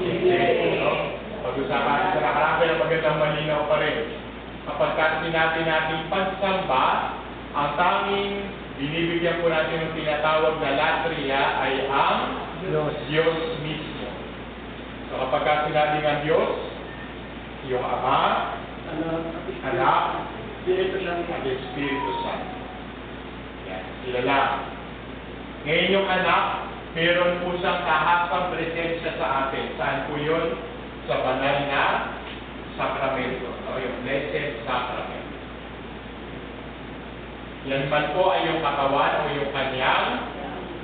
A: hindi. No? Pag-usapan sa nakarami ang magandang malinaw pa rin. Kapag sinabi natin pansamba, ang tanging binibigyan po natin ng tinatawag na latria ay ang Diyos mismo. So kapag sinabi ng Diyos, yung Ama, Anak, at Espiritu Santo. Yan, sila lang. Ngayon yung anak, meron po siyang kahasang presensya sa atin. Saan po yun? Sa banal na sakramento. O yung Blessed Sacrament. Yan man po ay yung katawan o yung kanyang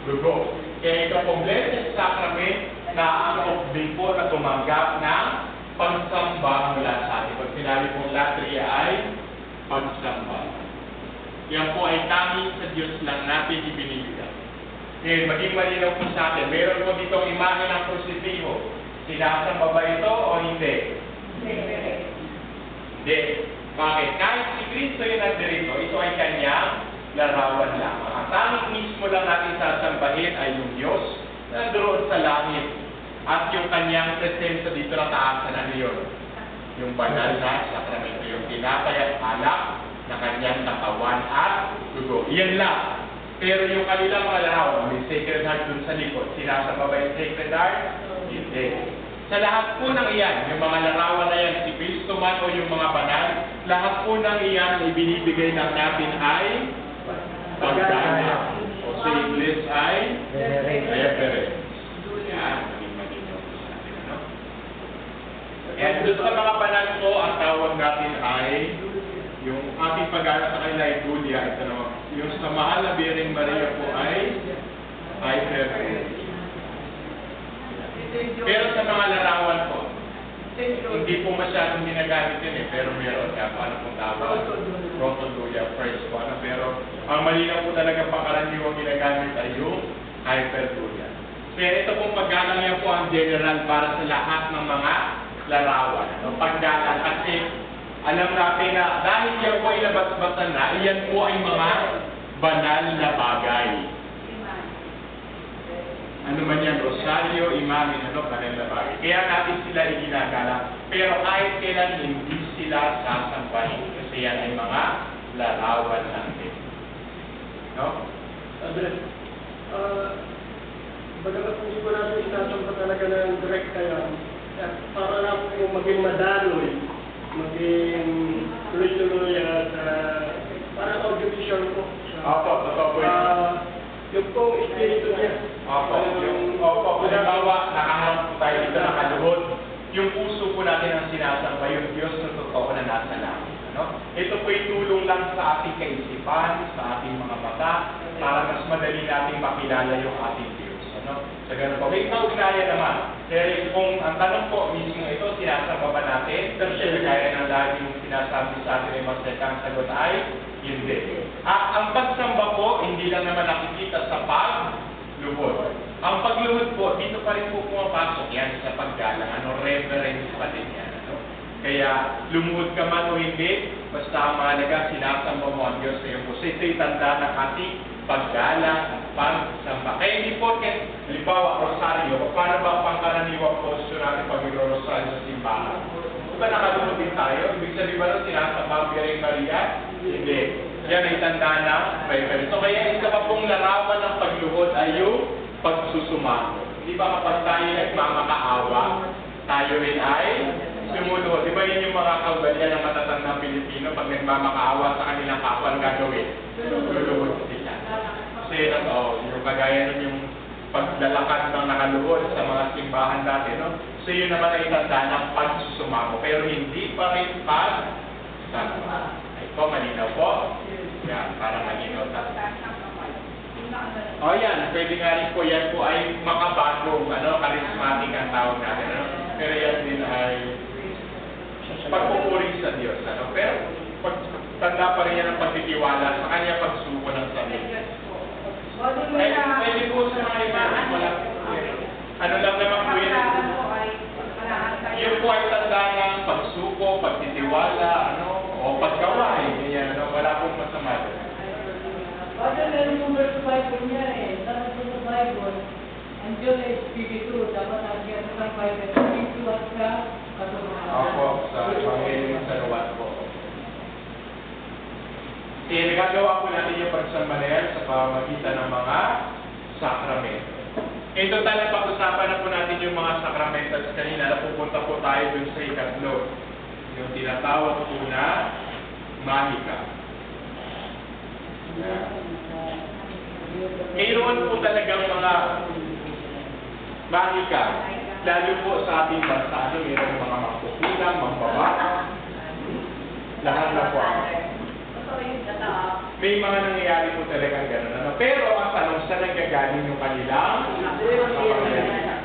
A: dugo. Kaya ito pong Blessed Sacrament na ang din po na tumanggap ng pagsamba mula sa atin. Pag sinabi pong latria ay pagsamba. Yan po ay tanging sa Diyos lang natin ibinibigay. Ngayon, maging malinaw po sa atin, meron po ditong imahe ng krusipiho. Sinasamba ba ito o hindi? Hindi. Bakit? Kahit si Kristo yung nagdirito, ito ay kanyang larawan lamang. Ang tanging mismo lang natin sasambahin ay yung Diyos na nandoon sa langit. At yung kanyang presensya dito na taas na yun. Yung banal na sakramento, yung tinapay at alak na kanyang katawan at dugo. Iyan lang. Pero yung kanilang mga larawan, may Sacred Heart dun sa likod, sinasamba ba yung Sacred Heart? Hindi. Sa lahat po ng iyan, yung mga larawan na yan, si Kristo man o yung mga banal, lahat po ng iyan ibinibigay lang natin ay pagdana. O sa English ay reverence. Yan, maging-maginaw po sa atin, ano? And doon sa mga banal po, ang tawag natin ay yung ating pag-aaral sa kanila ay Julia. Ito naman. Yung sa mahal na Birheng Maria po ay reverence. Pero sa mga larawan po, hindi po masyadong ginagamit yun pero meron nga paano pong tawag. Rotodulia first po. Pero ang malinaw po talaga pangkaraniwang ginagamit ay yung hyperdulia. Pero ito pong paggalang yan po ang general para sa lahat ng mga larawan. Paggalang kasi alam natin na dahil yan po ay labas-basan na, iyan po ay mga banal na bagay. Ano man yan, rosaryo, imamin, banal na bagay. Kaya natin sila iginagalang. Pero kahit kailan hindi sila sasampahin. Kasi yan ay mga larawan lang din. No?
B: Andres, bagamat hindi ko natin sinasamba talaga ng direct kaya, para lang yung maging madaloy, maging tuloy-tuloy at parang audiovisual po.
A: Opo, totoo po yun.
B: Yung pong espiritu niya.
A: Opo, halimbawa, nakaharap po tayo dito nakaluhod. Yung puso po natin ang sinasamba, yung Diyos na totoo na nasa langit. Ano? Ito po yung tulong lang sa ating kaisipan, sa ating mga mata, para mas madali nating makilala yung ating Diyos. Ano? Sa ganun po. May kaugnayan naman. Kaya kung ang tanong po mismo ito, sinasamba ba natin? Pero syempre, kaya ng lagi yung sinasabi sa atin ay masayang sagot ay hindi. Ang pagsamba po, hindi lang naman nakikita sa pagluhod. Ang pagluhod po, dito pa rin po pumapasok yan sa paggalang. Reverence pa din yan. Kaya lumuhod ka man o hindi, basta ang mahalaga, sinasamba mo ang Diyos sa iyo po. So ito'y tanda ng ating paggalang at pagsamba. Kaya hindi po, halimbawa, rosaryo, paano ba ang pangkaraniwang posture natin pag mag-rosaryo sa simbahan? Diba nakalunod din tayo? Ibig sabihin ba nung sinasamba ang Birheng Maria? Hindi. Yan ay tanda na reverence. So kaya isa pa pong larawan ng pagluhod ay yung pagsusumamo. Di ba kapag tayo nagmamakaawa, tayo rin ay sumuluhod. Di ba yun yung mga kaugalian ng matatandang Pilipino pag nagmamakaawa sa kanilang kapwa ang gagawin? Luluhod sila. Kasi yung kagaya nun yung paglalakad ng nakaluhod sa mga simbahan dati, no? So yun naman ay tanda ng pagsusumamo. Pero hindi pa rin pagsamba. Ito, malinaw po. Yan, para malinaw tayo. Yan, pwede nga rin po, yan po ay makabagong, charismatic ang tawag natin, Pero yan din ay pagpupuri sa Diyos, Pero tanda pa rin yan ang pagtitiwala sa kanya pagsuko ng sarili. Pwede po sa mga imahan, wala po. Ano lang naman po yun? Yun po ay tanda ng pagsuko, pagtitiwala, o pagkawain. Yan, wala pong masama doon.
C: Kasi meron yung verse Bible niya Sabi ko sa Bible, ang Diyos ay Espiritu, dapat ang Diyos ng Bible, Espiritu at sa katuruan.
A: Opo, sa Evangelio sa Luwan po. Nagagawa po natin yung pagsamba na yan sa pamamagitan ng mga sakramento. In total, pag-usapan na po natin yung mga sakramento at kanina napupunta po tayo dun sa ikatlo. Yung tinatawag po na mahika. Mayroon po talagang mga mahika, lalo po sa ating bansa, mayroon mga magpupulang, magbawa, lahat na po ang may mga nangyayari po talagang gano'n. Pero ang tanong, sa nanggagaling yung kanilang kapangyarihan.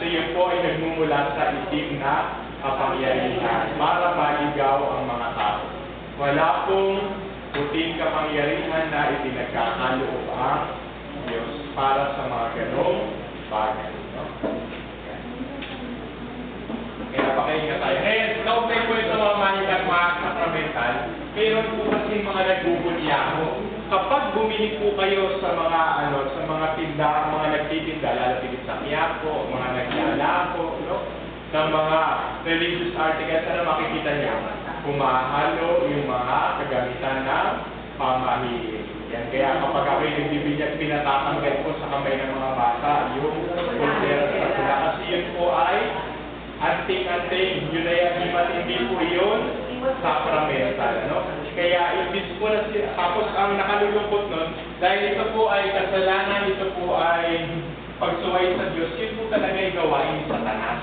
A: So yun po ay nagmumula sa itim na kapangyarihan para maligaw ang mga tao. Wala pong puting kapangyarihan na ipinagkakaloob ang Diyos para sa mga ganong bagay. No? Kaya pakaingat tayo. Ngayon, kaugnay po ito mga manigat mga sakramental, mayroon po kasi mga nagbubunyaho. Kapag bumili po kayo sa mga sa mga tindahan, mga nagtitinda, lalapit sa Quiapo, mga naglalako, no? Ng mga religious articles na makikita niya, humahalo yung mga kagamitan ng pamahiin. Yan, kaya kapag ako'y nagbibigyan, pinatatanggal ko sa kamay ng mga bata yung pulsera sa tula. Kasi yun po ay anting-anting, yun ay hindi po yun sacramental, no? Kaya ibig po na tapos ang nakalulungkot nun, dahil ito po ay kasalanan, ito po ay pagsuway sa Diyos, yun po talaga ay gawain ni Satanas.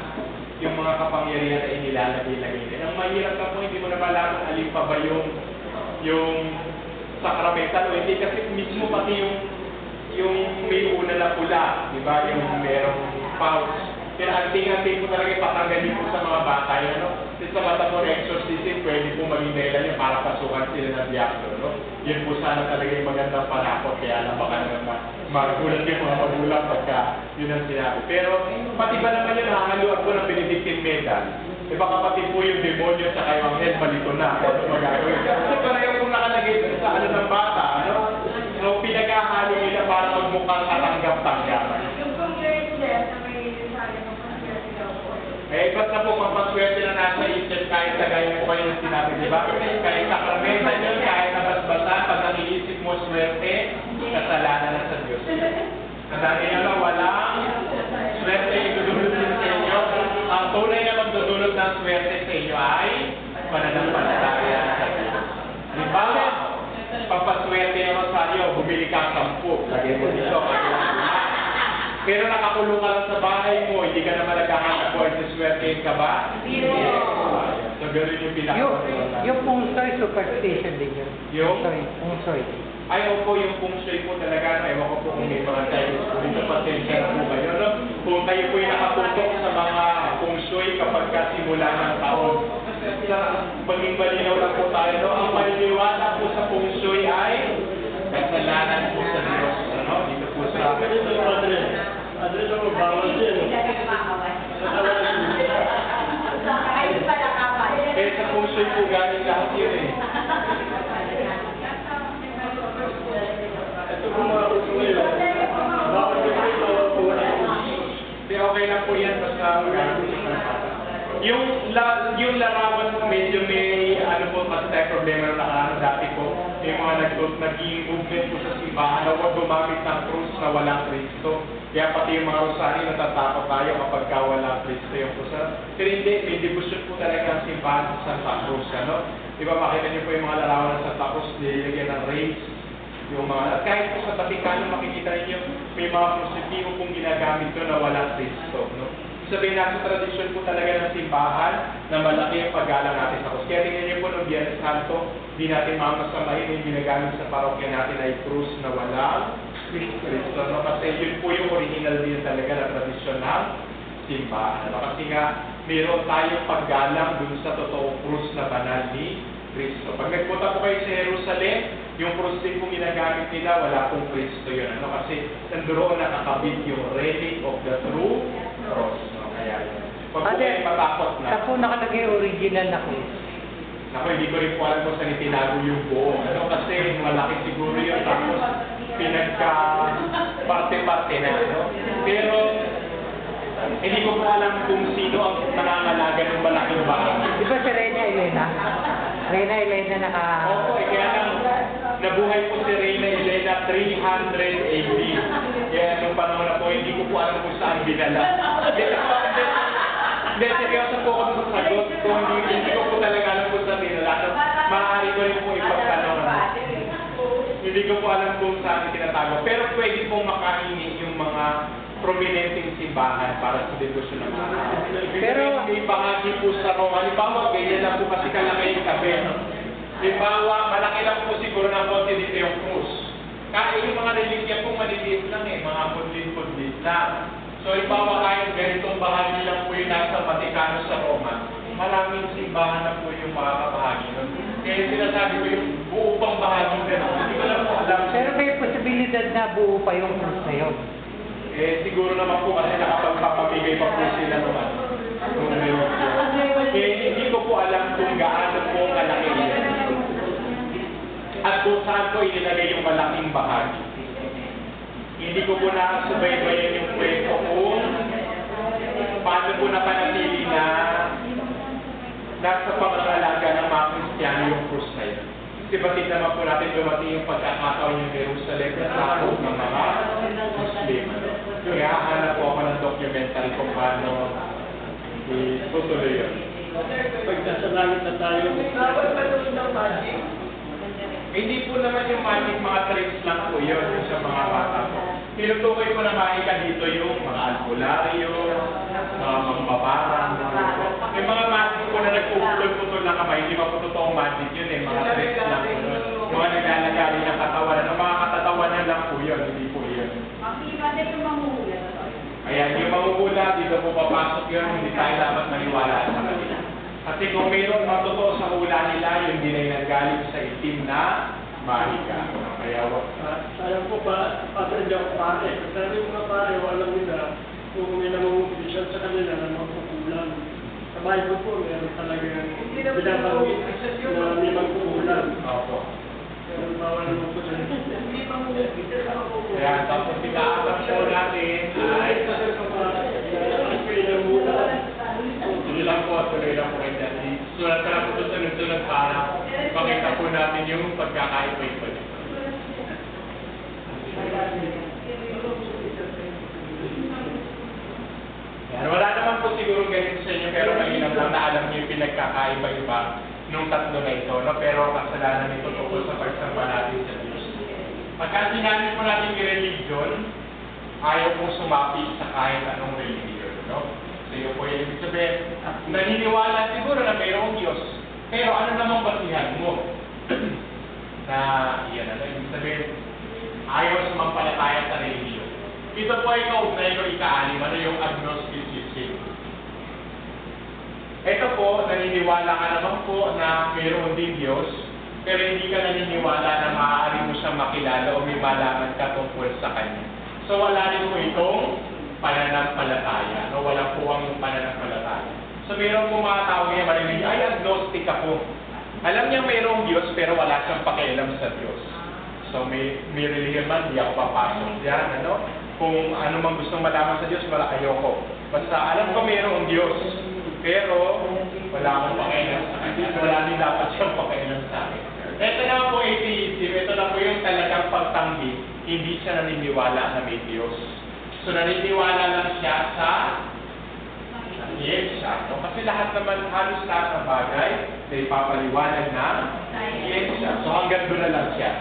A: Yung mga kapangyarihan na inilalagay-lagay din. Ang mahirap na po, hindi mo na malaman alin pa ba yung sacramental o hindi, kasi mismo pati yung may una na pula, di ba? Yung merong pouch. Kaya anting-anting po talaga ipatanggalin po sa mga bata yun, no? Kasi sa mata po exorcism, pwede po maging dahilan yun para pasukan sila ng diakto, no? Yun po sana talaga yung magandang panakot, kaya lang baka naman magulat yung mga magulang pagka yun ang sinabi. Pero pati ba naman yun, nakahaluan po ng Benedictine medal? E baka pati po yung demonyo sa kayo ang head, palito na, ano magagawin? Kasi pareho pong nakalagay sa ano ng bata, ano? So pinagkahalo nila para magmukhang katanggap-tanggap.
G: Yung congregation na may sabi ng pag-swerte daw po.
A: Eh, ba't na po magpaswerte na nasa isip kahit tagayin po kayo ng sinabi, di ba? Kahit sakramental yun, kahit nabasbasan, pag nangiisip mo swerte, kasalanan na sa Diyos. Kasalanan nyo na walang swerte yung dudulot din sa inyo. Ang tunay na magdudulot ng swerte sa inyo ay pananampalataya sa Diyos. Di ba? Pagpaswerte ng Rosario, bumili ka 10. Lagay mo dito, pero nakakulong ka lang sa bahay mo, hindi ka naman naghahanap po, swerte ka ba?
G: Hindi.
A: So, gano'n yung pinaka-
D: Yung feng shui superstition din yun.
A: Yung?
D: Feng shui.
A: Ayaw po yung feng shui po talaga, ewan ko po kung may mga Chinese po dito, pasensya na po kayo, no? Kung kayo po yung nakatutok sa mga feng shui kapag kasimula ng taon, sa maging malinaw lang po tayo, no? Ang maliniwala po sa feng shui ay kasalanan po sa Diyos, ano? Dito po sa...
B: Adres ako, bawal din.
A: Eh, sa feng shui po galing lahat yun eh.
B: Ito kung mga uso ngayon, bawal din ito kung wala.
A: Hindi, okay lang po yan, basta magaling sa pata. Yung larawan po medyo may ano po kasi tayo problema na nakaraan dati po, may mga naging movement po sa simbahan na huwag gumamit ng krus na walang Kristo. Kaya pati yung mga rosary natatakot tayo kapag walang Kristo yung krus. Pero hindi, may devotion po talaga ang simbahan sa Santa Cruz. Ano? Diba makita niyo po yung mga larawan ng Santa Cruz, nilagyan ng rays, yung mga, at kahit po sa Vaticano makikita niyo may mga krusitibo pong ginagamit doon na walang Kristo. No? Sabihin natin sa tradisyon po talaga ng simbahan na malaki ang paggalang natin sa krus. Kaya tingnan niyo po ng Biyernes Santo, di natin mamasamahin yung ginagamit sa parokya natin ay krus na walang Kristo. No? Kasi yun po yung original din talaga na tradisyon ng simbahan. No? Kasi nga, mayroon tayong paggalang dun sa totoong krus na banal ni Kristo. Pag nagpunta po kayo sa Jerusalem, yung krus din po ginagamit nila, wala pong Kristo yun. Ano? Kasi nandoon nakakabit yung relic of the true cross. No? Kaya yun. Pag po kayo matakot na,
D: Sa po nakalagay original na krus.
A: ako, hindi ko rin po alam kung saan itinago yung buo. Ano? Kasi malaki siguro yun, tapos pinagka-parte-parte na. No? Pero, hindi ko po alam kung sino ang nangangalaga ng malaking bahay.
D: Di ba si Reyna Elena? Reyna Elena
A: Opo, kaya lang, nabuhay po si Reyna Elena 300 AD. Kaya nung panahon na po, hindi ko po alam kung saan dinala. Hindi, seryoso po ako sa sagot. Kung hindi ko po talaga alam kung saan dinala. Maaari ko rin po ipagtanong. Hindi ko po alam kung saan tinatago. Pero pwede pong makahingi yung mga prominenteng simbahan para sa debosyon ng mga tao. Pero may bahagi po sa Roma. Halimbawa, ganyan lang po kasi kalaki yung tabi. Halimbawa, malaki lang po siguro ng konti dito yung krus. Kaya yung mga relikya po maliliit lang eh, mga kudlit-kudlit lang. So, ibawa kahit ganitong bahagi lang po yung nasa Vaticano sa Roma, maraming simbahan na po yung makakabahagi nun. Kaya sinasabi ko yung buo pang bahagi gano'n. Hindi ko lang po alam.
D: Pero may posibilidad na buo pa yung cross na yun.
A: Eh, siguro naman po kasi nakapagpapamigay pa po sila naman. Kaya hindi ko po alam kung gaano po kalaki yun. At kung saan po inilagay yung malaking bahagi. Hindi ko po nakasubaybayan yung kwento kung paano po napanatili na nasa pangangalaga ng mga Kristiyano yung krus na yun. Kasi batid naman po natin dumating yung pagkakataon yung Jerusalem na takot ng mga Muslim. Kaya hanap po ako ng documentary kung paano itutuloy yun.
B: Pagkasalangit na tayo.
F: Bawal pa doon ng magic.
A: Hindi po naman yung magic, mga tricks lang po yun sa mga bata po. Tinutukoy ko na makika dito yung mga albularyo, mga mambabarang, yung mga magic po na nagpuputol-putol na kamay, hindi pa po totoong magic yun eh, mga tricks lang po yun. Mga naglalagari ng katawanan, ang mga katatawanan lang po yun, hindi po yun.
G: Makikita yung manguhula.
A: Ayan, yung manguhula, dito po papasok yun, hindi tayo dapat maniwala sa kanila. Kasi kung mayroon mga totoo sa hula nila, yung din ay nanggaling sa itim na mahika. Kaya
B: Sayang po pa, hindi ako pare. Pero yung mga pare, alam nila, kung may namumupisyon sa kanila na magkukulang. Sa Bible po, meron talaga binabanggit na may magkukulang.
A: opo.
B: Pero bawal naman po sa
F: Hindi pa mo nagpita sa ako.
A: Kaya tapos pinaatak po natin ay tuloy lang po kayo dyan. Sulat ka lang po ito sunod-sunod para makita po natin yung pagkakaiba-iba nito. Yan. Wala naman po siguro ganito sa inyo, pero kanina po na alam niyo yung pinagkakaiba-iba nung tatlo na ito, no? Pero kasalanan nito tungkol sa pagsamba natin sa Diyos. Pagka sinabi po natin yung religion, ayaw po sumapi sa kahit anong religion, no? So yun po yung ibig sabihin, naniniwala siguro na mayroong Diyos, pero ano namang basihan mo? Na, yan, ano, ibig sabihin, ayaw sumampalataya sa religion. Ito po ay kaugnay ko ika-anim, ano yung agnosticism. Ito po, naniniwala ka naman po na mayroon din Diyos, pero hindi ka naniniwala na maaari mo siyang makilala o may malaman ka tungkol sa Kanya. So wala rin po itong pananampalataya, no? Walang puwang yung pananampalataya. So mayroon po mga tao ngayon marinig, ay agnostic ako. Alam niya mayroong Diyos pero wala siyang pakialam sa Diyos. So may religion man, di ako papasok diyan, ano? Kung ano man gustong malaman sa Diyos, wala ayoko. Basta alam ko mayroong Diyos, pero wala akong pakialam sa Kanya. Wala din dapat siyang pakialam sa akin. Ito na po atheism, ito na po yung talagang pagtanggi, hindi siya naniniwala na may Diyos. So naniniwala lang siya sa siyensya, no? Kasi lahat naman, halos lahat ng bagay, na ipapaliwanag ng siyensya. So hanggang doon na lang siya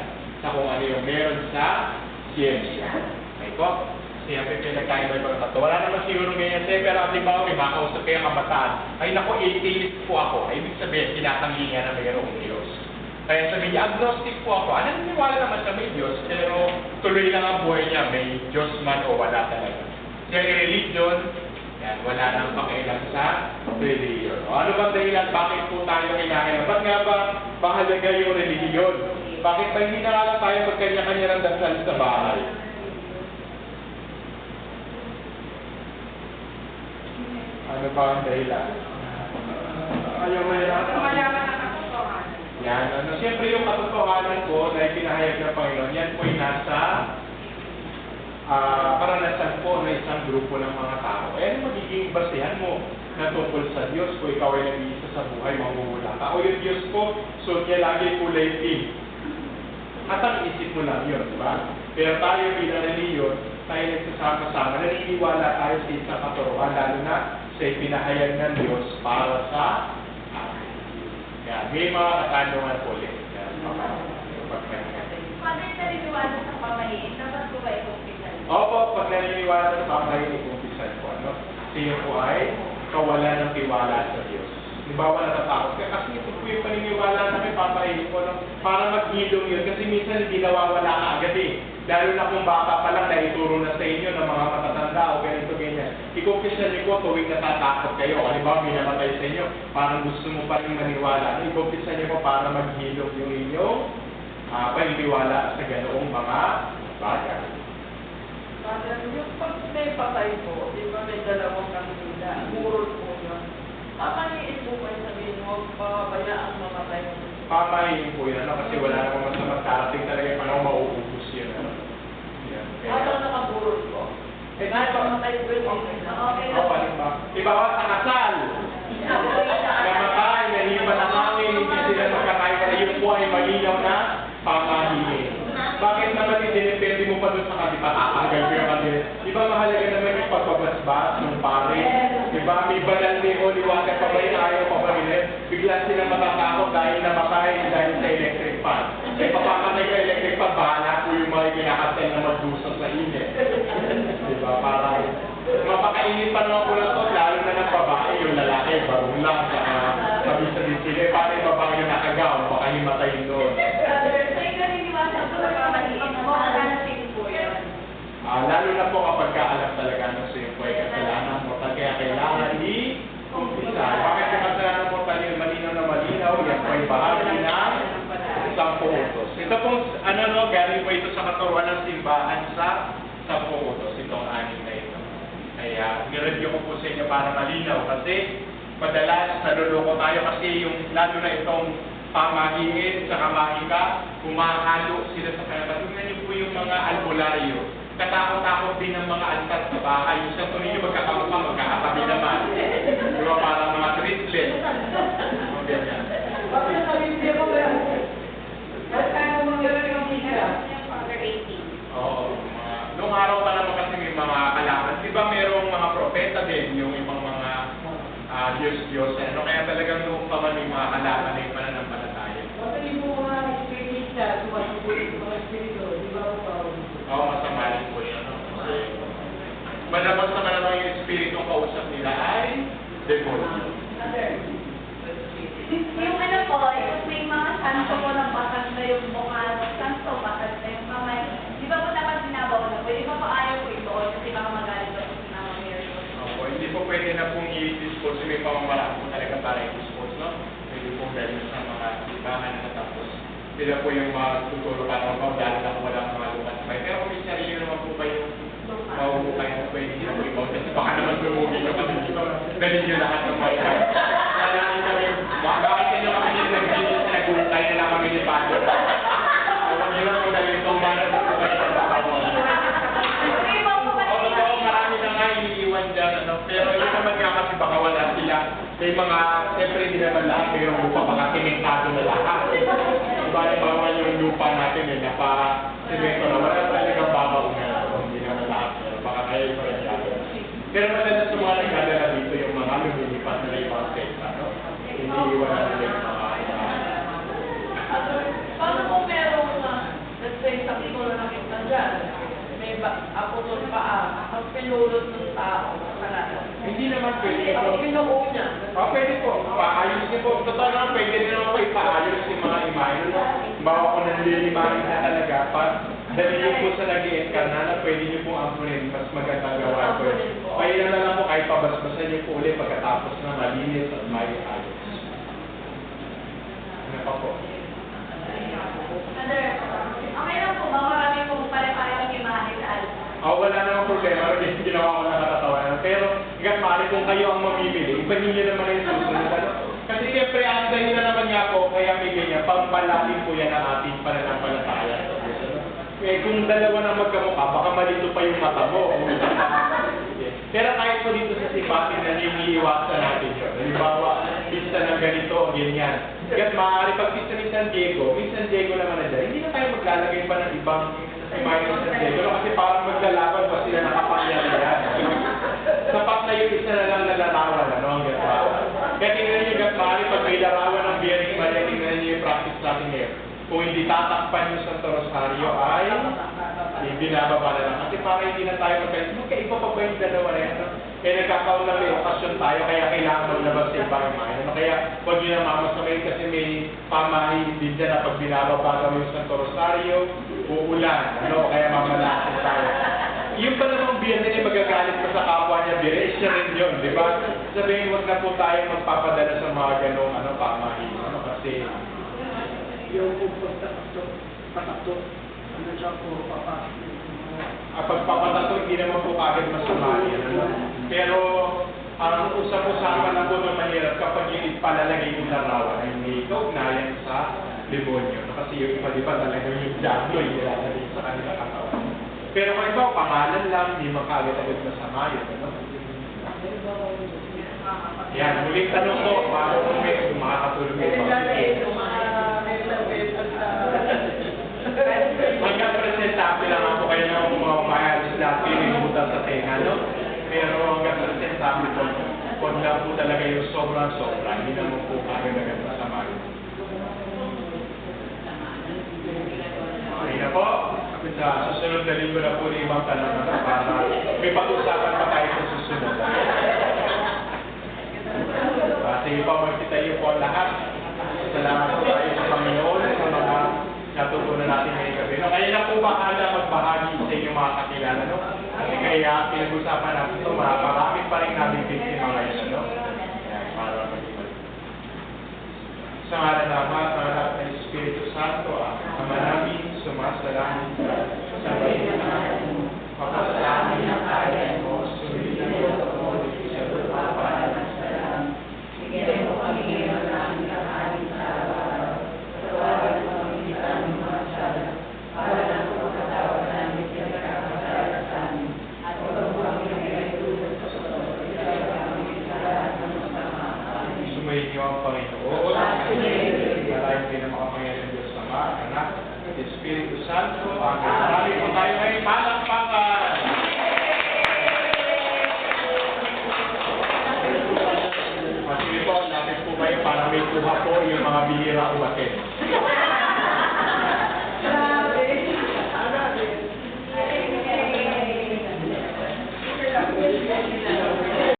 A: sa kung ano yung meron sa siyensya. Okay po? Siya pinagkaiba ibang tato. Wala naman siguro ganyan siya, pero at ba may makausap kayo kabataan. Ay naku, atheist po ako. Ay ibig sabihin, tinatanggi niya na mayroong Diyos. Kaya sabi niya, agnostic po ako. Ano naniniwala naman siya may Diyos, pero tuloy lang ang buhay niya, may Diyos man o wala talaga. Siya religion, yan, wala nang pakialam sa religion. O ano bang dahilan? Bakit po tayo kailangan? Ba't nga ba mahalaga yung religion? Bakit ba hindi na lang tayo magkanya-kanya ng dasal sa bahay? Ano ba ang dahilan?
B: ayaw mahirapan.
A: Yan, ano, siyempre yung katotohanan ko na ipinahayag ng Panginoon, yan po ay nasa karanasan po ng isang grupo ng mga tao. Eh, ano magiging basehan mo na tungkol sa Diyos kung ikaw ay nag-iisa sa buhay, mamumula ka? O yung Diyos ko, so niya lagi kulay pink. At ang isip mo lang yun, di ba? Pero tayo bilang reliyon, tayo nagsasama-sama, naniniwala tayo sa isang katuruan, lalo na sa ipinahayag ng Diyos para sa yan, may mga katanungan po ulit. Yan,
G: Pag naniniwala sa pamahiin, dapat po ba i-kumpisan?
A: Opo, pag naniniwala sa pamahiin, i-kumpisan po. Ano? Siya po ay kawalan ng tiwala sa Diyos. Halimbawa, natatakot ka. Kasi ito po yung paniniwala namin, papainin ko, no? Para maghilom yun. Kasi minsan hindi nawawala ka agad eh. Lalo na kung bata pa lang, naituro na sa inyo ng mga matatanda o ganito, ganyan. Ikumpisa niyo po, tuwing natatakot kayo. Halimbawa, may namatay sa inyo, parang gusto mo pa rin maniwala. Ikumpisa niyo po para maghilom yung inyong paniniwala sa ganoong mga bagay.
F: Father, yung pag may patay po, di ba may dalawang kanila, burol po yun. Kakaliit po kayo sabihin mo, pabayaan mamatay mo.
A: Pamahiin po yan, kasi wala namang masamang karating talaga yung panahon mauubos yun. Yan.
F: Habang nakaburol po. Kahit pamatay po yun, okay na.
A: Paano ba? Iba ka sa kasal. Namatay, nahiba na hangin, hindi sila magkakaiwala. Yun po ay malinaw na pamahiin. Bakit naman dinepende mo pa doon sa kanila? Tatanggal ko yung kanila. Di ba mahalaga naman yung pagbabasbas ng pare? Di ba may banal ni liwanag pa ba yun? Ayaw pa ba yun? Bigla sila matatakot dahil namatay dahil sa electric fan. Eh papakatay ka electric fan, bahala po yung mga kinakatel na magdusok sa init. Di ba? Parang mapakainit pa naman po na to, lalo na ng babae, yung lalaki, barong lang, kabisa din sila. Paano yung babae yung nakagaw, baka himatayin doon. Lalo na po kapag alam talaga na sa iyo po ay kasalanan mo, kaya kailangan i-umpisa. Bakit yung kasalanan mo tayo malinaw na malinaw, yan po ay bahagi ng isang utos. Ito pong, galing po ito sa katawan ng simbahan sa 10 utos, itong anim na ito. Kaya, nireview ko po sa inyo para malinaw kasi madalas naluloko tayo kasi yung lalo na itong pamahiin sa kamahika, humahalo sila sa kanya. Tingnan niyo po yung mga albularyo. Katakot-takot din ng mga altar sa bahay. Yung sa tuloy nyo magkakamukha, magkakatabi naman. Diba parang mga triplets. Mga ganyan.
C: Bakit sabihin niyo ko ba? Kahit kaya mo mangyari ng pizza.
A: Oo. Noong araw pa naman kasi may mga kalaban. Di ba merong mga propeta din, yung ibang mga Diyos-Diyos. Kaya talagang noong pa man may mga kalaban na yung pananampalataya.
C: Bakit yung mga espiritista, sumasubuli mga espiritu, di ba po?
A: Oo, masama rin po yun. Kasi malabas naman yung espiritong kausap nila ay demonyo.
G: Yung po, yung may mga santo po ng batas na yung bukano, santo, batas na yung kamay. Di ba po dapat sinabaw na po? Di ba po ayaw po ito? Kasi baka magalit pa po sinama Mary.
A: Opo, hindi po pwede na pong i-dispose. May pamamaraan po talaga para i-dispose, no? Pwede pong galing sa mga libangan na tapos. Sila po yung magtuturo para dahil na walang mga lukas pa. Pero kung may sarili naman po ba yung mahuhukay na pwede nyo po ibaw. Kasi baka naman tumugi nyo kasi dito. Dali nyo lahat ng mga nalanin kami. Bakit nyo kami yung nag-video na nag-hukay na lang kami ni Pato. Huwag nyo lang kung dali itong mana sa hukay ng patawa. Oo, marami na nga iniiwan dyan. Pero yun naman nga kasi baka wala sila. May mga, siyempre hindi naman lahat, pero lupa baka simentado na lahat. Bawal yung lupa natin eh, napa-semento na wala talagang babaw na. Hindi naman lahat, pero baka kaya yung parang. Pero madalas sa mga nagdadala dito yung mga lumilipat na ibang sekta, no? Hindi iwan na nila yung mga
F: Paano kung merong, let's say, sa pitulo ng dyan, may apotol pa ang pinulot ng tao, kasalanan.
A: hindi naman pwede.
F: Ang pinuo niya.
A: Pwede po. Paayos niyo po. Totoo naman, pwede din naman po ipaayos yung mga imahe. Bawa ko nanlilimahin na talaga. Dali niyo po sa nag-i-encarna na pwede niyo po ampunin. Mas magandang gawa po. Pahilan na lang po kahit pabasbasan niyo po ulit pagkatapos na malinis at may ayos. Ano pa po?
G: Father, okay lang po ba? Marami po pare-pareho yung imahe sa altar.
A: Wala namang problema. Hindi ginawa ko nakakatawanan. Pero, hanggang maaari kung kayo ang mamimili, ipanin niyo naman yung susunod. Kasi siyempre, ang dahil na naman nga po, kaya may ganyan, pampalalim po yan ang ating pananampalataya. Kung dalawa na magkamukha, baka malito pa yung mata mo. Pero kahit po dito sa sipatin na iniiwasan natin yun. Halimbawa, pista ng ganito o ganyan. Hanggang maaari pag pista ni San Diego, may San Diego naman na dyan, hindi na tayo maglalagay pa ng ibang imahe ng San Diego kasi parang maglalaban pa sila nakapangyarihan. Sapat na yung isa na lang na larawan, ano ang gata. Kaya tingnan niyo hanggang maaari pag may larawan ng Biyernes Maria, tingnan niyo yung practice natin ngayon. Kung hindi tatakpan yung Santo Rosario ay Binababa na lang. Kasi para hindi na tayo magkaiba pa ba yung dalawa na yan? No? Kaya nagkakaroon na may okasyon tayo, kaya kailangan maglabas sa ibang imahe. Ano? Kaya huwag nyo na mamasamay kasi may pamahiin din dyan na pag binababa kami yung Santo Rosario, uulan. Ano? Kaya mamalasin tayo. Yung pa namang biyernes niya magagalit pa sa kapwa niya, bire, siya rin yun, di ba? Sabihin, huwag na po tayo magpapadala sa mga ganong pamahiin. Ano? Kasi
B: Yung pagpapatato, ano siya, puro papasok.
A: pagpapatato, hindi naman po kagad masama yan. Ano? Pero ang usap-usapan na po ng mahirap kapag yung palalagay yung larawan ay may kaugnayan sa demonyo. No? Kasi yung iba, di ba, talagang yung diablo yung nilalagay sa kanilang katawan. Pero kung ikaw, pangalan lang, hindi makagad-agad masama yun. Ano? Yan, muling tanong ko, paano kung may makakatulog kayo? Hanggang presentable lang ako kayo ng mga bialis lahat yung butas sa tenga, no? Pero hanggang presentable po, kung lang po talaga yung sobrang-sobra, hindi naman po kagad-agad masama yun. Okay na po. Sa susunod na linggo na po ng ibang tanong na para may pag-usapan pa tayo sa susunod. Sige po, magsitayo po ang lahat. Salamat po tayo sa Panginoon sa mga natutunan natin ngayong gabi. No, kaya na po bahala magbahagi sa inyong mga kakilala. No? Kasi kaya pinag-usapan natin ito, marami pa rin namin biktima ngayon. No? Para mag-ibalik. Sa ngalan ng Ama, sa ngalan ng Espiritu Santo, Ama namin, sumasalangit ka sa bayan natin. Papasalangin ang kaya mo, sumilang mo, sa lupa ng salam. Bigyan mo kami ng aming kakain sa araw-araw. Patawarin mo kami sa aming mga sala, para na po makatawag namin sa nakakasala sa amin. At huwag mo kami nagkaitulog sa pagkakasala kami sa lahat ng masama. Sumayin niyo ang Panginoon. Maraming pinamakapangyarihan ng Diyos Ama, Anak, at Espiritu Santo. Maraming po tayo ngayon. Palakpakan! Sige po, lapit po kayo para may kuha po yung mga bihira umatin.
F: Grabe.